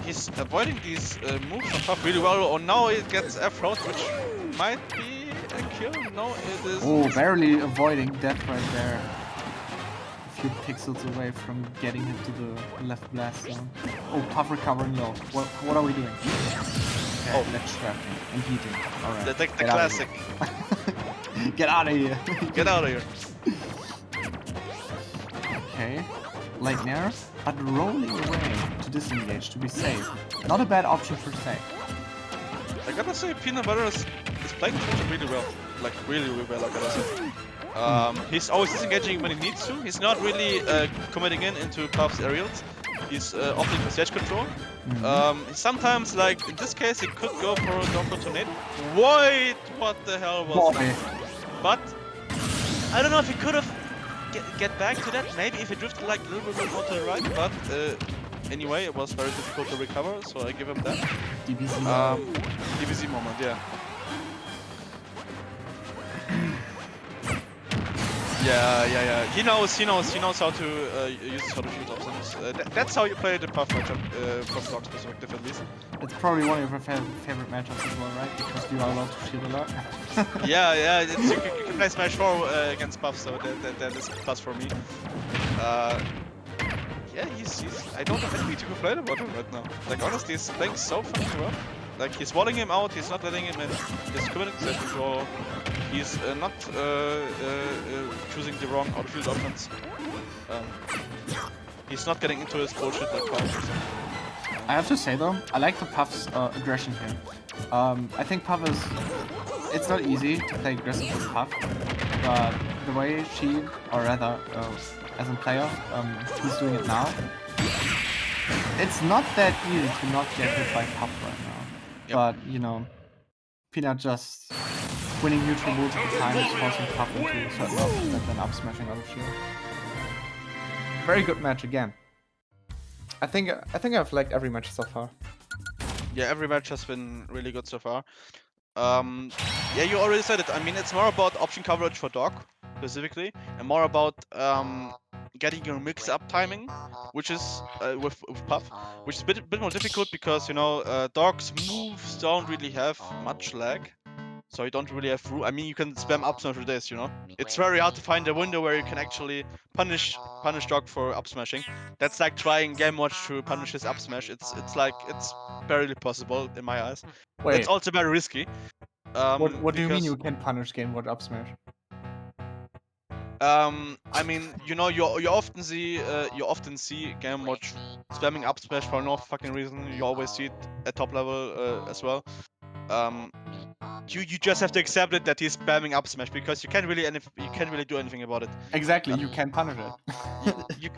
He's avoiding these moves on top really well. Oh, now it gets F-Road, which might be a kill. No, it is. Oh, barely avoiding death right there. A few pixels away from getting him to the left blast zone. Oh, Puff recovering low. What are we doing? Okay, Oh. let's trap him and heat him. Alright. The get out of classic. here. Get out of here. Get out of here. Okay. Light Nair, but rolling away to to disengage, to be safe. Not a bad option per se. I gotta say, Peanut Butter is playing really well. Like, really well, I gotta say. He's always disengaging when he needs to. He's not really committing into Puff's aerials. He's opting for stage control. Sometimes, like, in this case, he could go for a Doccord Tornado. Wait, what the hell was that? But, I don't know if he could have get back to that. Maybe if he drifted, like, a little bit more to the right. But, anyway, it was very difficult to recover, so I give him that. DBZ moment. DBZ moment, yeah. Yeah. He knows how to use his auto shield options. That's how you play the Puff matchup from Doc's perspective, at least. It's probably one of your favorite matchups as well, right? Because you are allowed to shield a lot. yeah. You can play Smash 4 against Puff, so that is a plus for me. Yeah, he's I don't have anything to complain about him right now. Like, honestly, he's playing so fucking well. Like, he's walling him out, he's not letting him in, he's committing to stage control, he's not choosing the wrong outfield offense. He's not getting into his bullshit like Puff or something. I have to say though, I like the Puff's aggression here. I think Puff is... It's not easy to play aggressive with Puff, but the way she, or rather, as a player, he's doing it now, it's not that easy to not get hit by Puff right now. Yep. But, you know, Peanut just winning neutral multiple times, forcing Puff into a certain option and then up smashing out of shield. Very good match again. I think I've liked every match so far. Yeah, every match has been really good so far. Yeah, you already said it. I mean, it's more about option coverage for Doc, specifically, and more about getting your mix-up timing, which is with Puff, which is a bit more difficult because, you know, Doc's moves don't really have much lag, so you don't really have room. I mean, you can spam up smash with this, you know. It's very hard to find a window where you can actually punish Doc for up smashing. That's like trying Game Watch to punish his up smash. It's barely possible in my eyes. Wait. It's also very risky. What do you mean you can punish Game Watch up smash? I mean, you know, you often see Game Watch spamming up smash for no fucking reason. You always see it at top level as well. You just have to accept it that he's spamming up smash because you can't really do anything about it. Exactly, you can punish it.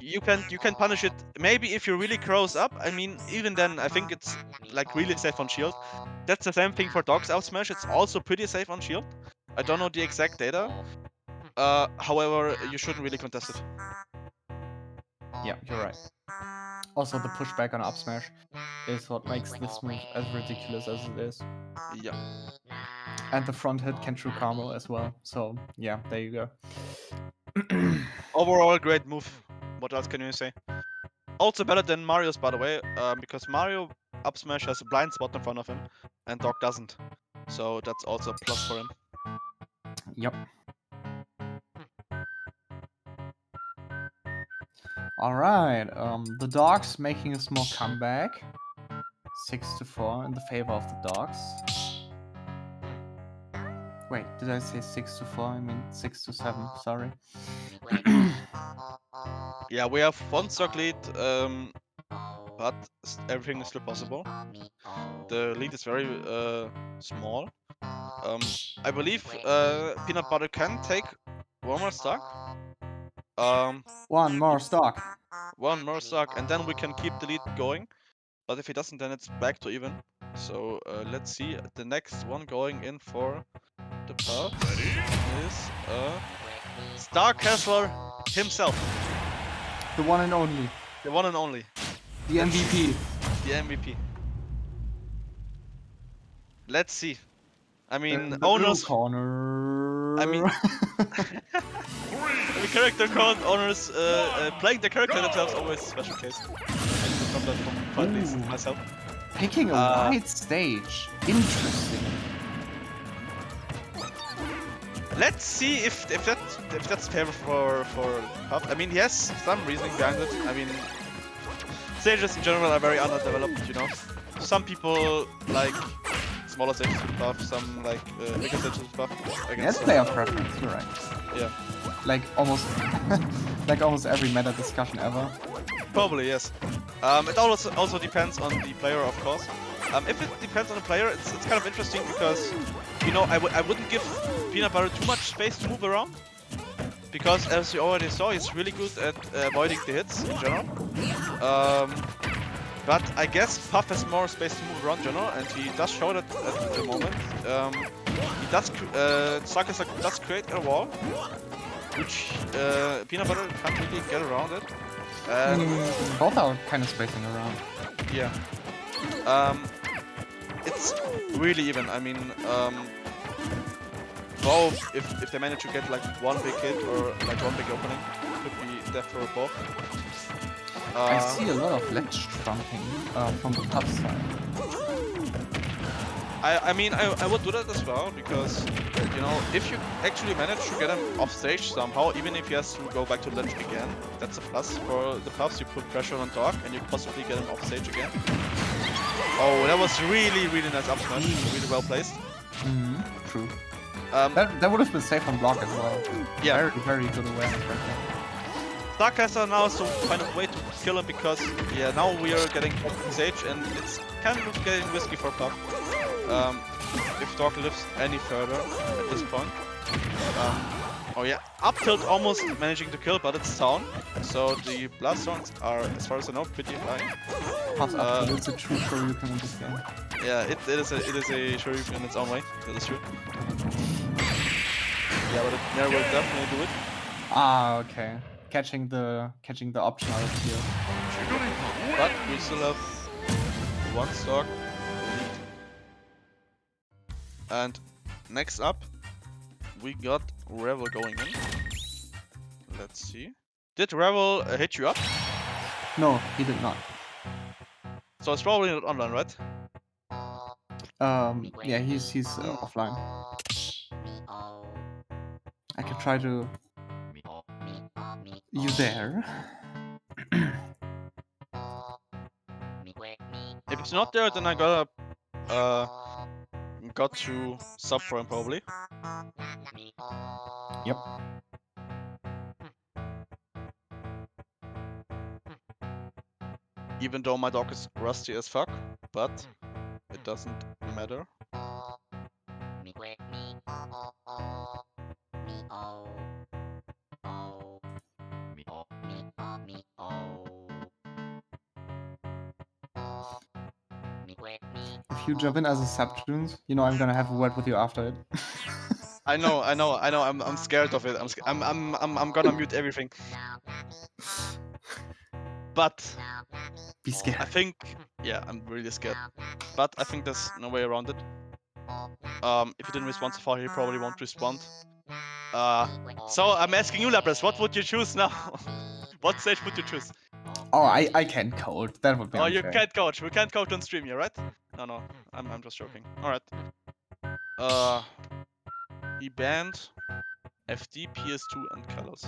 you can punish it. Maybe if you really cross up. I mean, even then, I think it's like really safe on shield. That's the same thing for Doc's up smash. It's also pretty safe on shield. I don't know the exact data. However, you shouldn't really contest it. Yeah, you're right. Also, the pushback on up smash is what makes this move as ridiculous as it is. Yeah. And the front hit can true combo as well. So, yeah, there you go. Overall, great move. What else can you say? Also better than Mario's, by the way, because Mario up smash has a blind spot in front of him, and Doc doesn't. So that's also a plus for him. Yep. Alright, the Dogs making a small comeback. 6-4 in the favor of the Dogs. Wait, did I say 6-4? I mean 6-7, sorry. Yeah, we have one stock lead, but everything is still possible. The lead is very small. I believe Peanut Butter can take one more stock. One more stock. One more stock, and then we can keep the lead going. But if he doesn't, then it's back to even. So let's see. The next one going in for the Puff is StarCastler himself. The one and only. The one and only. The MVP. The MVP. Let's see. I mean, the owners. Corner. I mean, the character card owners playing the character themselves always a special case. From that from at least myself. Picking a wide stage. Interesting. Let's see if that's fair for Puff. I mean, he has some reasoning behind it. I mean, stages in general are very underdeveloped, you know. Some people like smaller stages with Puff, some like bigger stages with Puff. That's player preference, you're right. Yeah. Like almost every meta discussion ever. Probably, yes. It also depends on the player, of course. If it depends on the player, it's kind of interesting because, you know, I wouldn't give Peanut Butter too much space to move around. Because, as you already saw, he's really good at avoiding the hits in general. But I guess Puff has more space to move around in general, and he does show that at the moment. He does, StarCastler does create a wall, which Peanut Butter can't really get around it. Both are kind of spacing around. Yeah. It's really even. I mean, both, if they manage to get like one big hit or like one big opening, could be death for both. I see a lot of ledge trumping from the top side. I mean, I would do that as well, because, you know, if you actually manage to get him off stage somehow, even if he has to go back to ledge again, that's a plus for the Puffs. You put pressure on Dog, and you possibly get him off stage again. Oh, that was really, really nice up smash, really well placed. True. That would have been safe on block as well. Yeah. Very, very good awareness right there. StarCastler now is to find a way to kill him, because, yeah, now we are getting off stage, and it's kind of getting risky for Puff. If Dog lives any further at this point. Oh yeah, up tilt almost managing to kill, but it's down. So the blast zones are, as far as I know, pretty high. Puff's up tilt is a true Shoryuken in this game. Yeah, it is a Shoryuken in its own way. That is true. Yeah, but it never will definitely do it. Ah, okay. Catching the option out of here. But we still have one stock. And next up, we got Revel going in. Let's see. Did Revel hit you up? No, he did not. So it's probably not online, right? Yeah, he's offline. I could try to. You there? If it's not there, then I gotta got to sub for him probably. Yep. Even though my dog is rusty as fuck, but it doesn't matter. If you jump in as a subtunes, you know I'm gonna have a word with you after it. I know. I'm scared of it. I'm gonna mute everything. But Be scared. I think, yeah, I'm really scared. But I think there's no way around it. If he didn't respond so far, he probably won't respond. So I'm asking you, Labrys, what would you choose now? What stage would you choose? Oh, I can't code. That would be unfair. You can't coach. We can't coach on stream here, right? No. I'm just joking. Alright. He banned FD, PS2, and colors.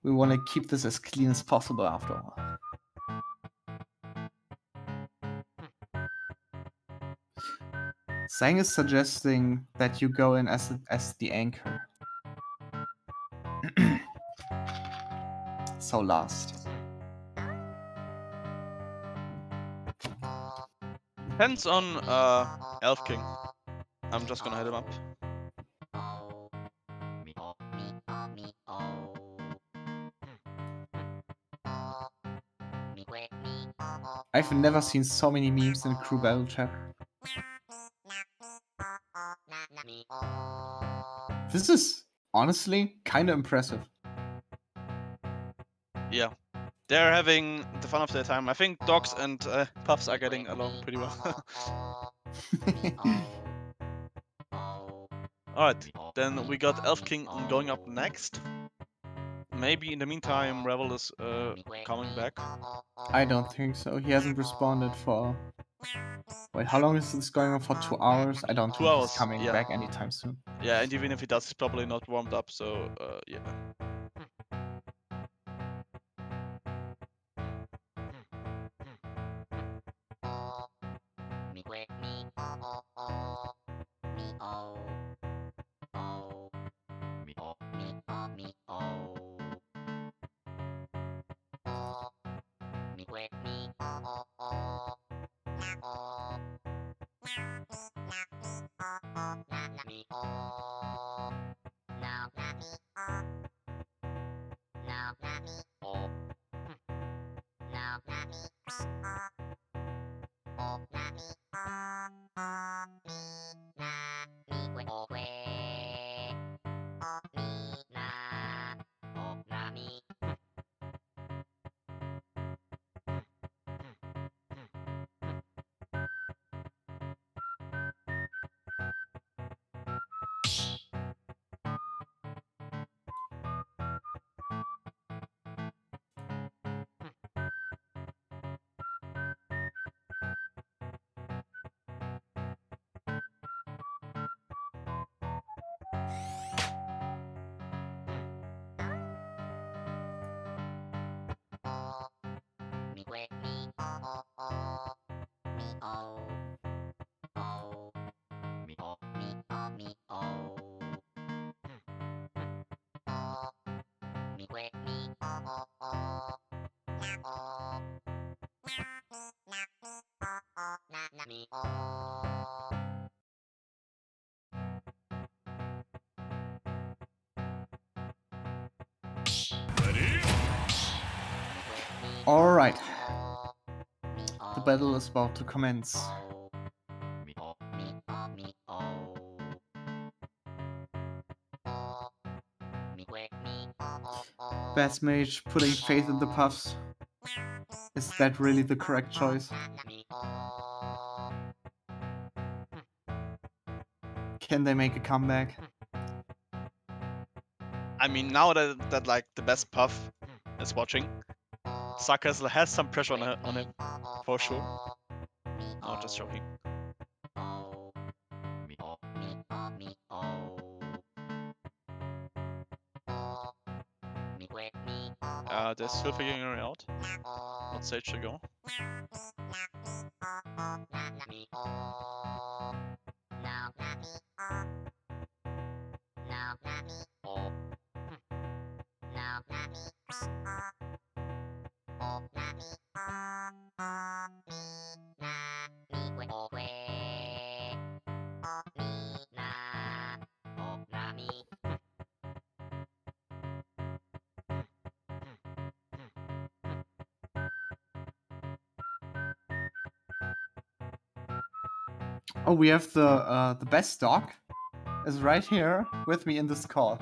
We want to keep this as clean as possible after all. Sang is suggesting that you go in as the anchor. So last. Depends on Elf King. I'm just gonna hit him up. I've never seen so many memes in crew battle chat. This is honestly kind of impressive. Yeah. They're having the fun of their time. I think dogs and puffs are getting along pretty well. Alright, then we got Elf King going up next. Maybe in the meantime Revel is coming back. I don't think so. He hasn't responded for... Wait, how long is this going on for? 2 hours? I don't 2 think hours, he's coming yeah. back anytime soon. Yeah, and even if he does, he's probably not warmed up, so yeah. Ready? Alright. The battle is about to commence. Best mage putting faith in the puffs. Is that really the correct choice? Can they make a comeback? I mean, now that like the best Puff is watching, StarCastler has some pressure on him, for sure. No, just joking. They're still figuring it out. What stage to go? Oh, we have the best dog is right here with me in this call.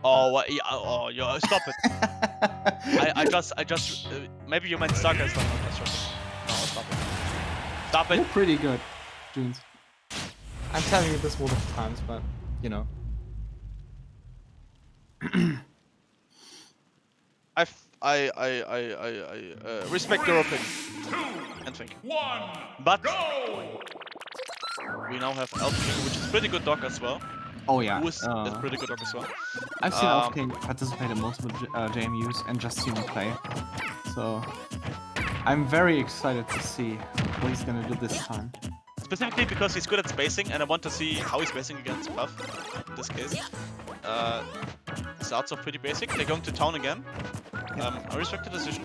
Oh, what? Yeah, oh, yeah, stop it. I just, maybe you meant StarCastler, not just joking. No, stop it. Stop it. You're pretty good, Junes. I'm telling you this multiple times, but you know. I respect your opinion and think. 1, But go! we now have Elf King, which is pretty good dog as well. Oh yeah. Who is a pretty good dog as well. I've seen Elf King participate in multiple JMUs and just seen him play. So I'm very excited to see what he's gonna do this time. Specifically because he's good at spacing, and I want to see how he's spacing against Puff in this case. Starts off pretty basic. They're going to town again. I respect the decision.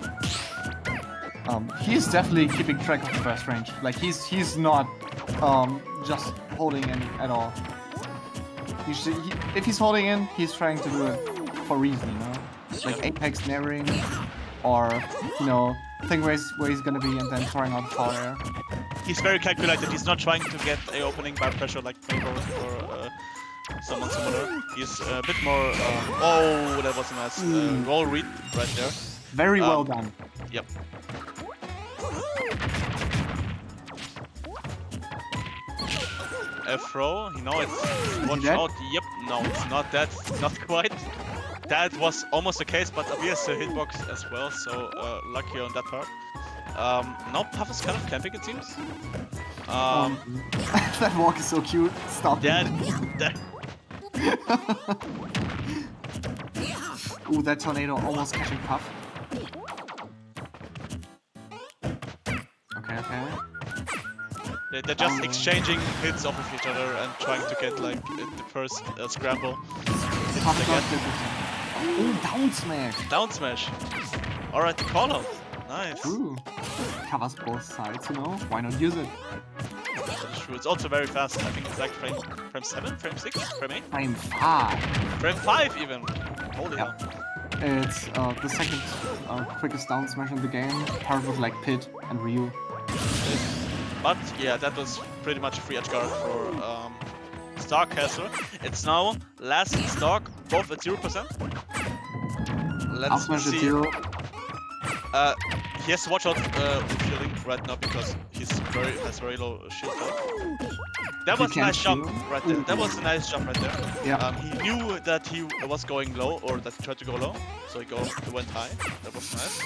He's definitely keeping track of the first range. Like he's not just holding in at all. If he's holding in, he's trying to do it for reason, you know? Like Apex narrowing, or you know, thing where he's gonna be and then throwing out fire. He's very calculated. He's not trying to get a opening by pressure like Fable or someone similar. He's a bit more. Oh, that was a nice roll read right there. Very well done. Yep. A throw. You know, it's watch out. Yep. No, it's not that. Not quite. That was almost the case, but obvious a hitbox as well. So lucky on that part. Now Puff is kind of camping, it seems. That walk is so cute. Stop that. Ooh, that tornado almost catching Puff. Okay. They're just exchanging hits off of each other and trying to get like the first scramble. Ooh, down smash. Down smash. Alright, the call out. Nice. True. Covers both sides, you know? Why not use it? That is true. It's also very fast. I think it's like frame 7, frame 6, frame 8, Frame 5. frame 5 even. Holy Yeah. hell. It's the second quickest down smash in the game, paired with like Pit and Ryu. But yeah, that was pretty much a free edge guard for StarCastler. It's now last in stock, both at 0%. Up Let's smash at see. 0. He has to watch out with shielding right now because has very low shield power. That was a can't nice jump shield? right there. That was a nice jump right there. Yeah. He knew that he was going low, or that he tried to go low, so he went high. That was nice.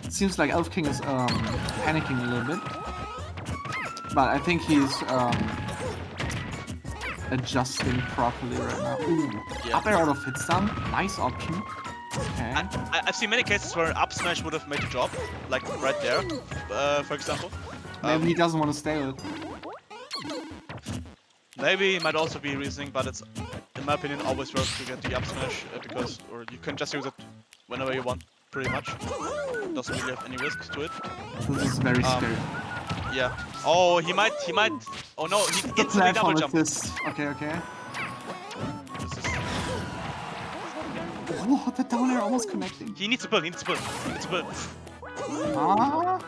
It seems like Elf King is panicking a little bit. But I think he's adjusting properly right now. Ooh, Yeah. up air out of hit stun. Nice option. Okay. I've seen many cases where an up smash would have made the job, like right there, for example. Maybe he doesn't want to stay with it. Maybe it might also be reasoning, but it's, in my opinion, always worth to get the up smash or you can just use it whenever you want, pretty much. Doesn't really have any risk to it. This is very scary. Yeah. Oh, he might. Oh no, he The instantly double platform jump. assist. Okay, okay. This is... Oh, the down air almost connecting. He needs to pull. Ah,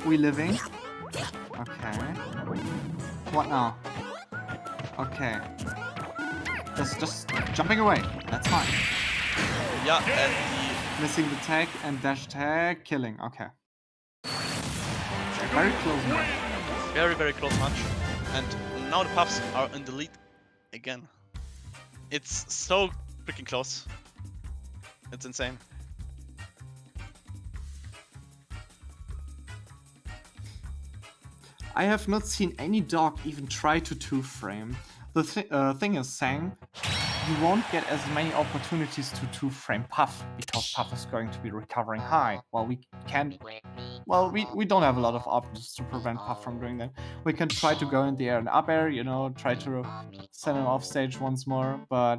we living. Okay. What now? Okay. Just jumping away. That's fine. Yeah, and Missing the tag and dash tag, killing. Okay. Very close match. very, very close match. And now the Puffs are in the lead again. It's so freaking close. It's insane. I have not seen any dog even try to 2-frame. The thing is, Sang, you won't get as many opportunities to 2-frame Puff, because Puff is going to be recovering high, while we can't... Well, we don't have a lot of options to prevent Puff from doing that. We can try to go in the air and up air, you know, try to send him off stage once more, but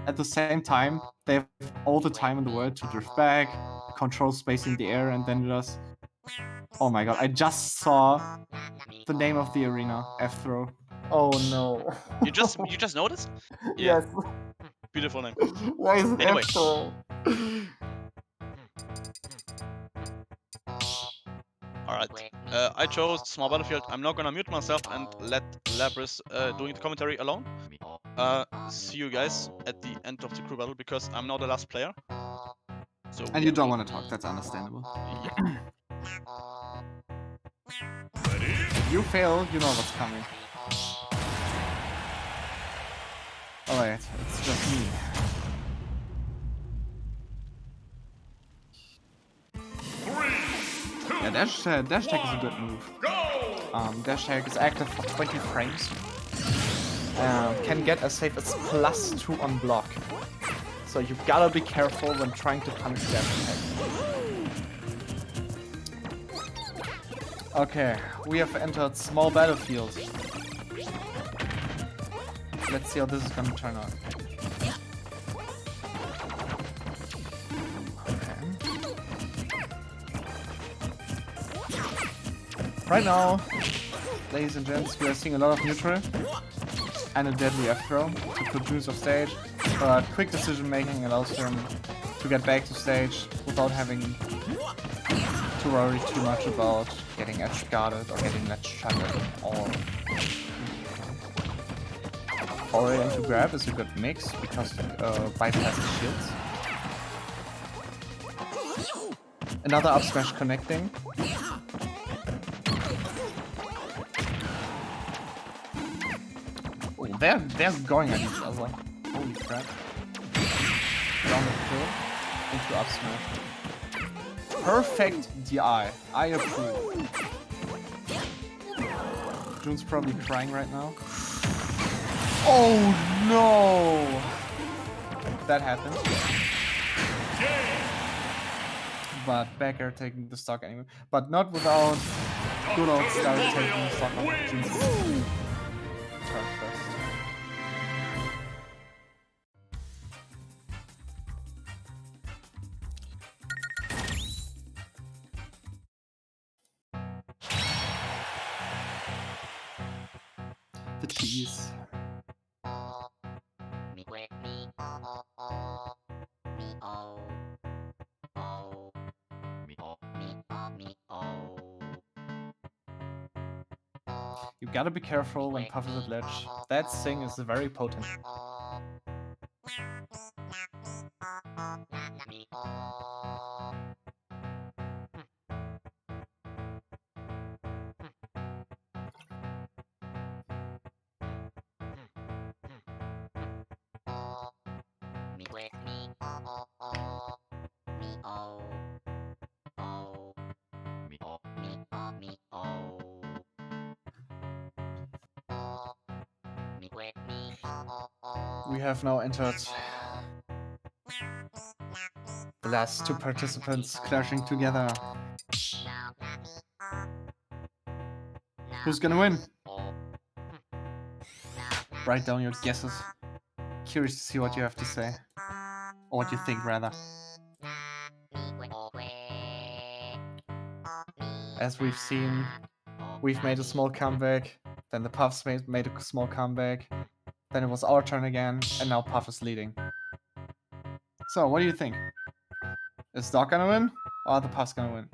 at the same time, they have all the time in the world to drift back, control space in the air, and then just... Oh my god, I just saw the name of the arena, F-throw. Oh no. You just noticed? Yes. Beautiful name. Why is it Anyway. F-throw? Alright. I chose small battlefield. I'm not gonna mute myself and let labrys doing the commentary alone. See you guys at the end of the crew battle because I'm now the last player. So And you don't want to talk, that's understandable. yeah. If you fail, you know what's coming. Alright, it's just me. Yeah, dash tag is a good move. Dash tag is active for 20 frames. Can get as safe as +2 on block. So you gotta be careful when trying to punish dash tag. Okay, we have entered small battlefield. Let's see how this is gonna turn out. Okay. Right now, ladies and gents, we are seeing a lot of neutral and a deadly F-throw to put Juice off stage, but quick decision making allows him to get back to stage without having to worry too much about getting edge guarded or getting edge shuttered or foray into grab is a good mix because bypasses shields. Another up smash connecting. Oh, they're going at each other. Holy crap. Down the kill into up smash. Perfect DI. I approve. June's probably crying right now. Oh no! That happened. But back air taking the stock anyway. But not without good old Star taking the stock on June's turn first. Jeez. You gotta be careful when Puff is at ledge. That sing is very potent. We have now entered the last two participants clashing together. Who's gonna win? Write down your guesses. Curious to see what you have to say. Or what you think, rather. As we've seen, we've made a small comeback, then the Puffs made a small comeback, then it was our turn again, and now Puff is leading. So, what do you think? Is Doc gonna win, or are the Puffs gonna win?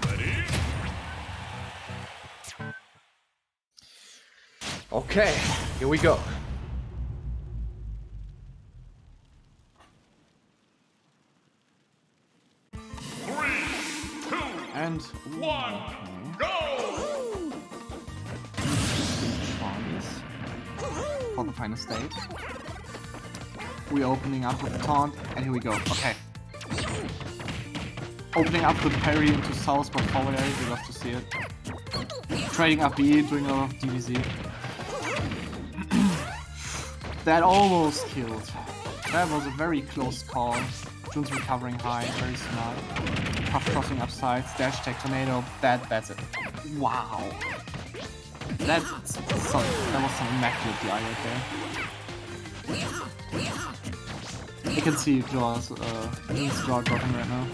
Ready? Okay, here we go. And One, go! For the final stage. We're opening up with the taunt, and here we go. Okay. Opening up with parry into south, but forward air, we love to see it. Trading up B, doing a lot of DBZ. That almost killed. That was a very close call. Jun's recovering high, very smart. Puff crossing up sides, dash tag tornado, that's it. Wow. That was some immaculate DI right there. You can see Jun's jaw dropping right now.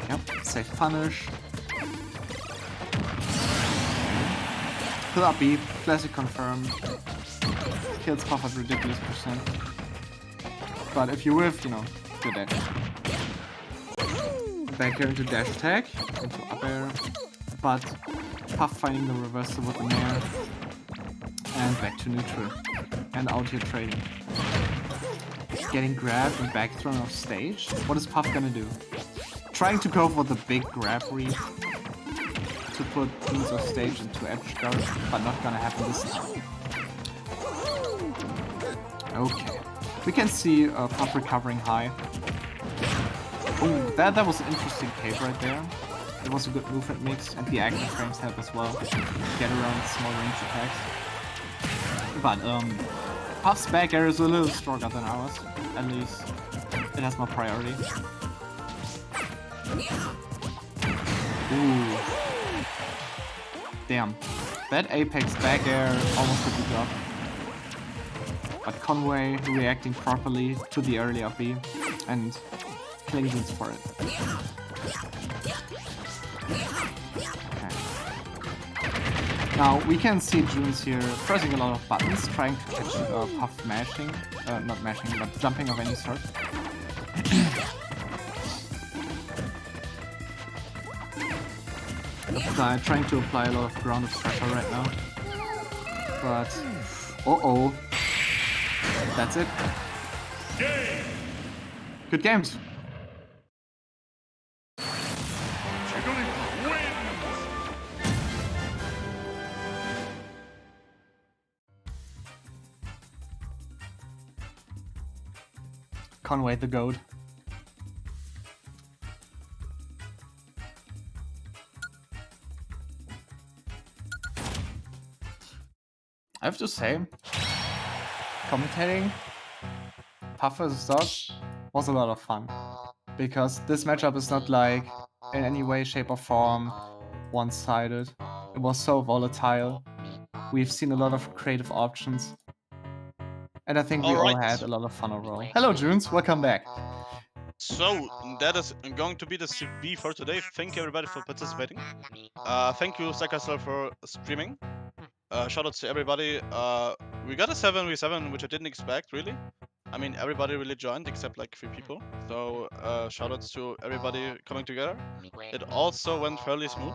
Yep, safe punish. Kill up B, classic confirmed. Kills Puff at ridiculous %. But if you whiff, you know, good day. Back here into dash attack, into up air, but Puff finding the reversal with the nair, and back to neutral, and out here trading. Getting grabbed and back thrown off stage. What is Puff gonna do? Trying to go for the big grab read to put Jun's off stage into edge guard, but not gonna happen this time. Okay, we can see Puff recovering high. Oh, that was an interesting cape right there. It was a good movement mix, and the active frames help as well. Get around small range attacks. But Puff's back air is a little stronger than ours. At least it has more priority. Ooh. Damn. That Apex back air almost did the job. But Conway reacting properly to the early up B and killing Juns for it. Okay. Now we can see Juns here pressing a lot of buttons, trying to catch Puff mashing, not mashing, but jumping of any sort. Trying to apply a lot of grounded pressure right now. But, uh-oh. That's it. Game! Good games. Jigglypuff wins! Conway the GOAT. I have to say, commentating Puff vs. Doc was a lot of fun, because this matchup is not like in any way, shape or form one-sided. It was so volatile. We've seen a lot of creative options, and I think we all had a lot of fun overall. Hello Juns, welcome back. So that is going to be the CB for today. Thank you everybody for participating. Thank you StarCastler for streaming. Shoutouts to everybody. We got a 7v7, which I didn't expect really. I mean, everybody really joined except like 3 people. So shoutouts to everybody coming together. It also went fairly smooth,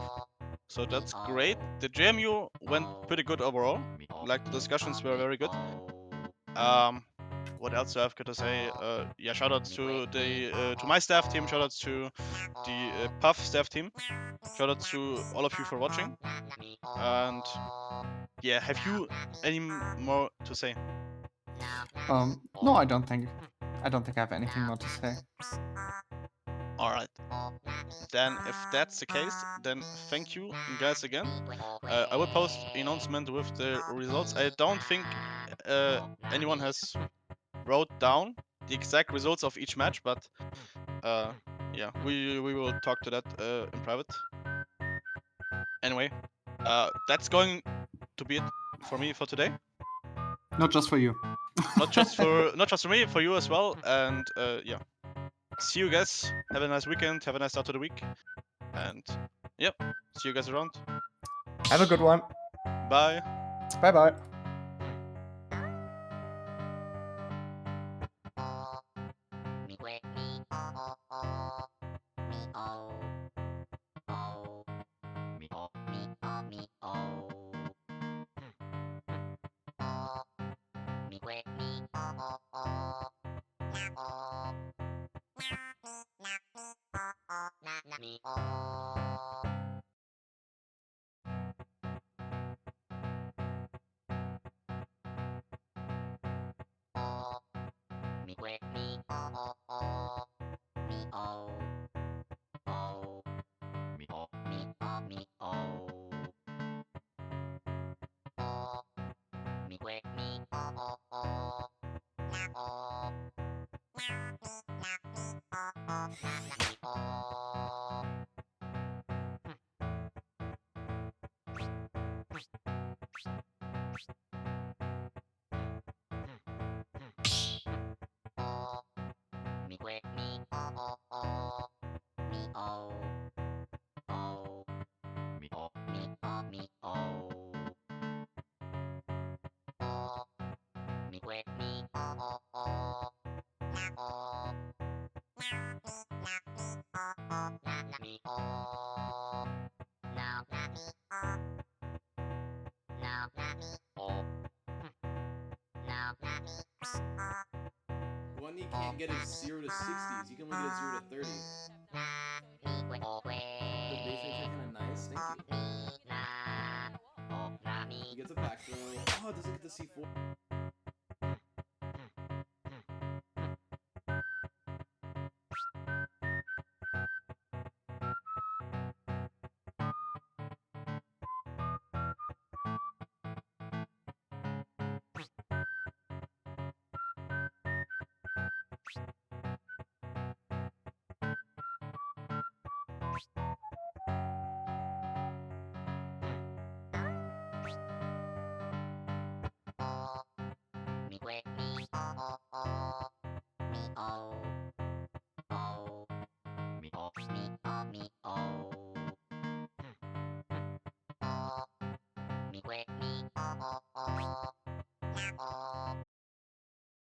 so that's great. The JMU went pretty good overall. Like the discussions were very good. What else do I have got to say? Yeah, shoutouts to the to my staff team. Shoutouts to the Puff staff team. Shoutouts to all of you for watching. And yeah, have you any more to say? No, I don't think I have anything more to say. All right. Then, if that's the case, then thank you guys again. I will post an announcement with the results. I don't think anyone has wrote down the exact results of each match, but yeah, we will talk to that in private. Anyway, that's going to be it for me for today. Not just for you. Not just for me, for you as well. And yeah, see you guys. Have a nice weekend. Have a nice start to the week. And yep, see you guys around. Have a good one. Bye. Bye bye. One you can't get is 0 to 60s. You can only get a 0 to 30. The base rates are kind of nice. Thank you. He gets a back throw. Oh, does it get the C4?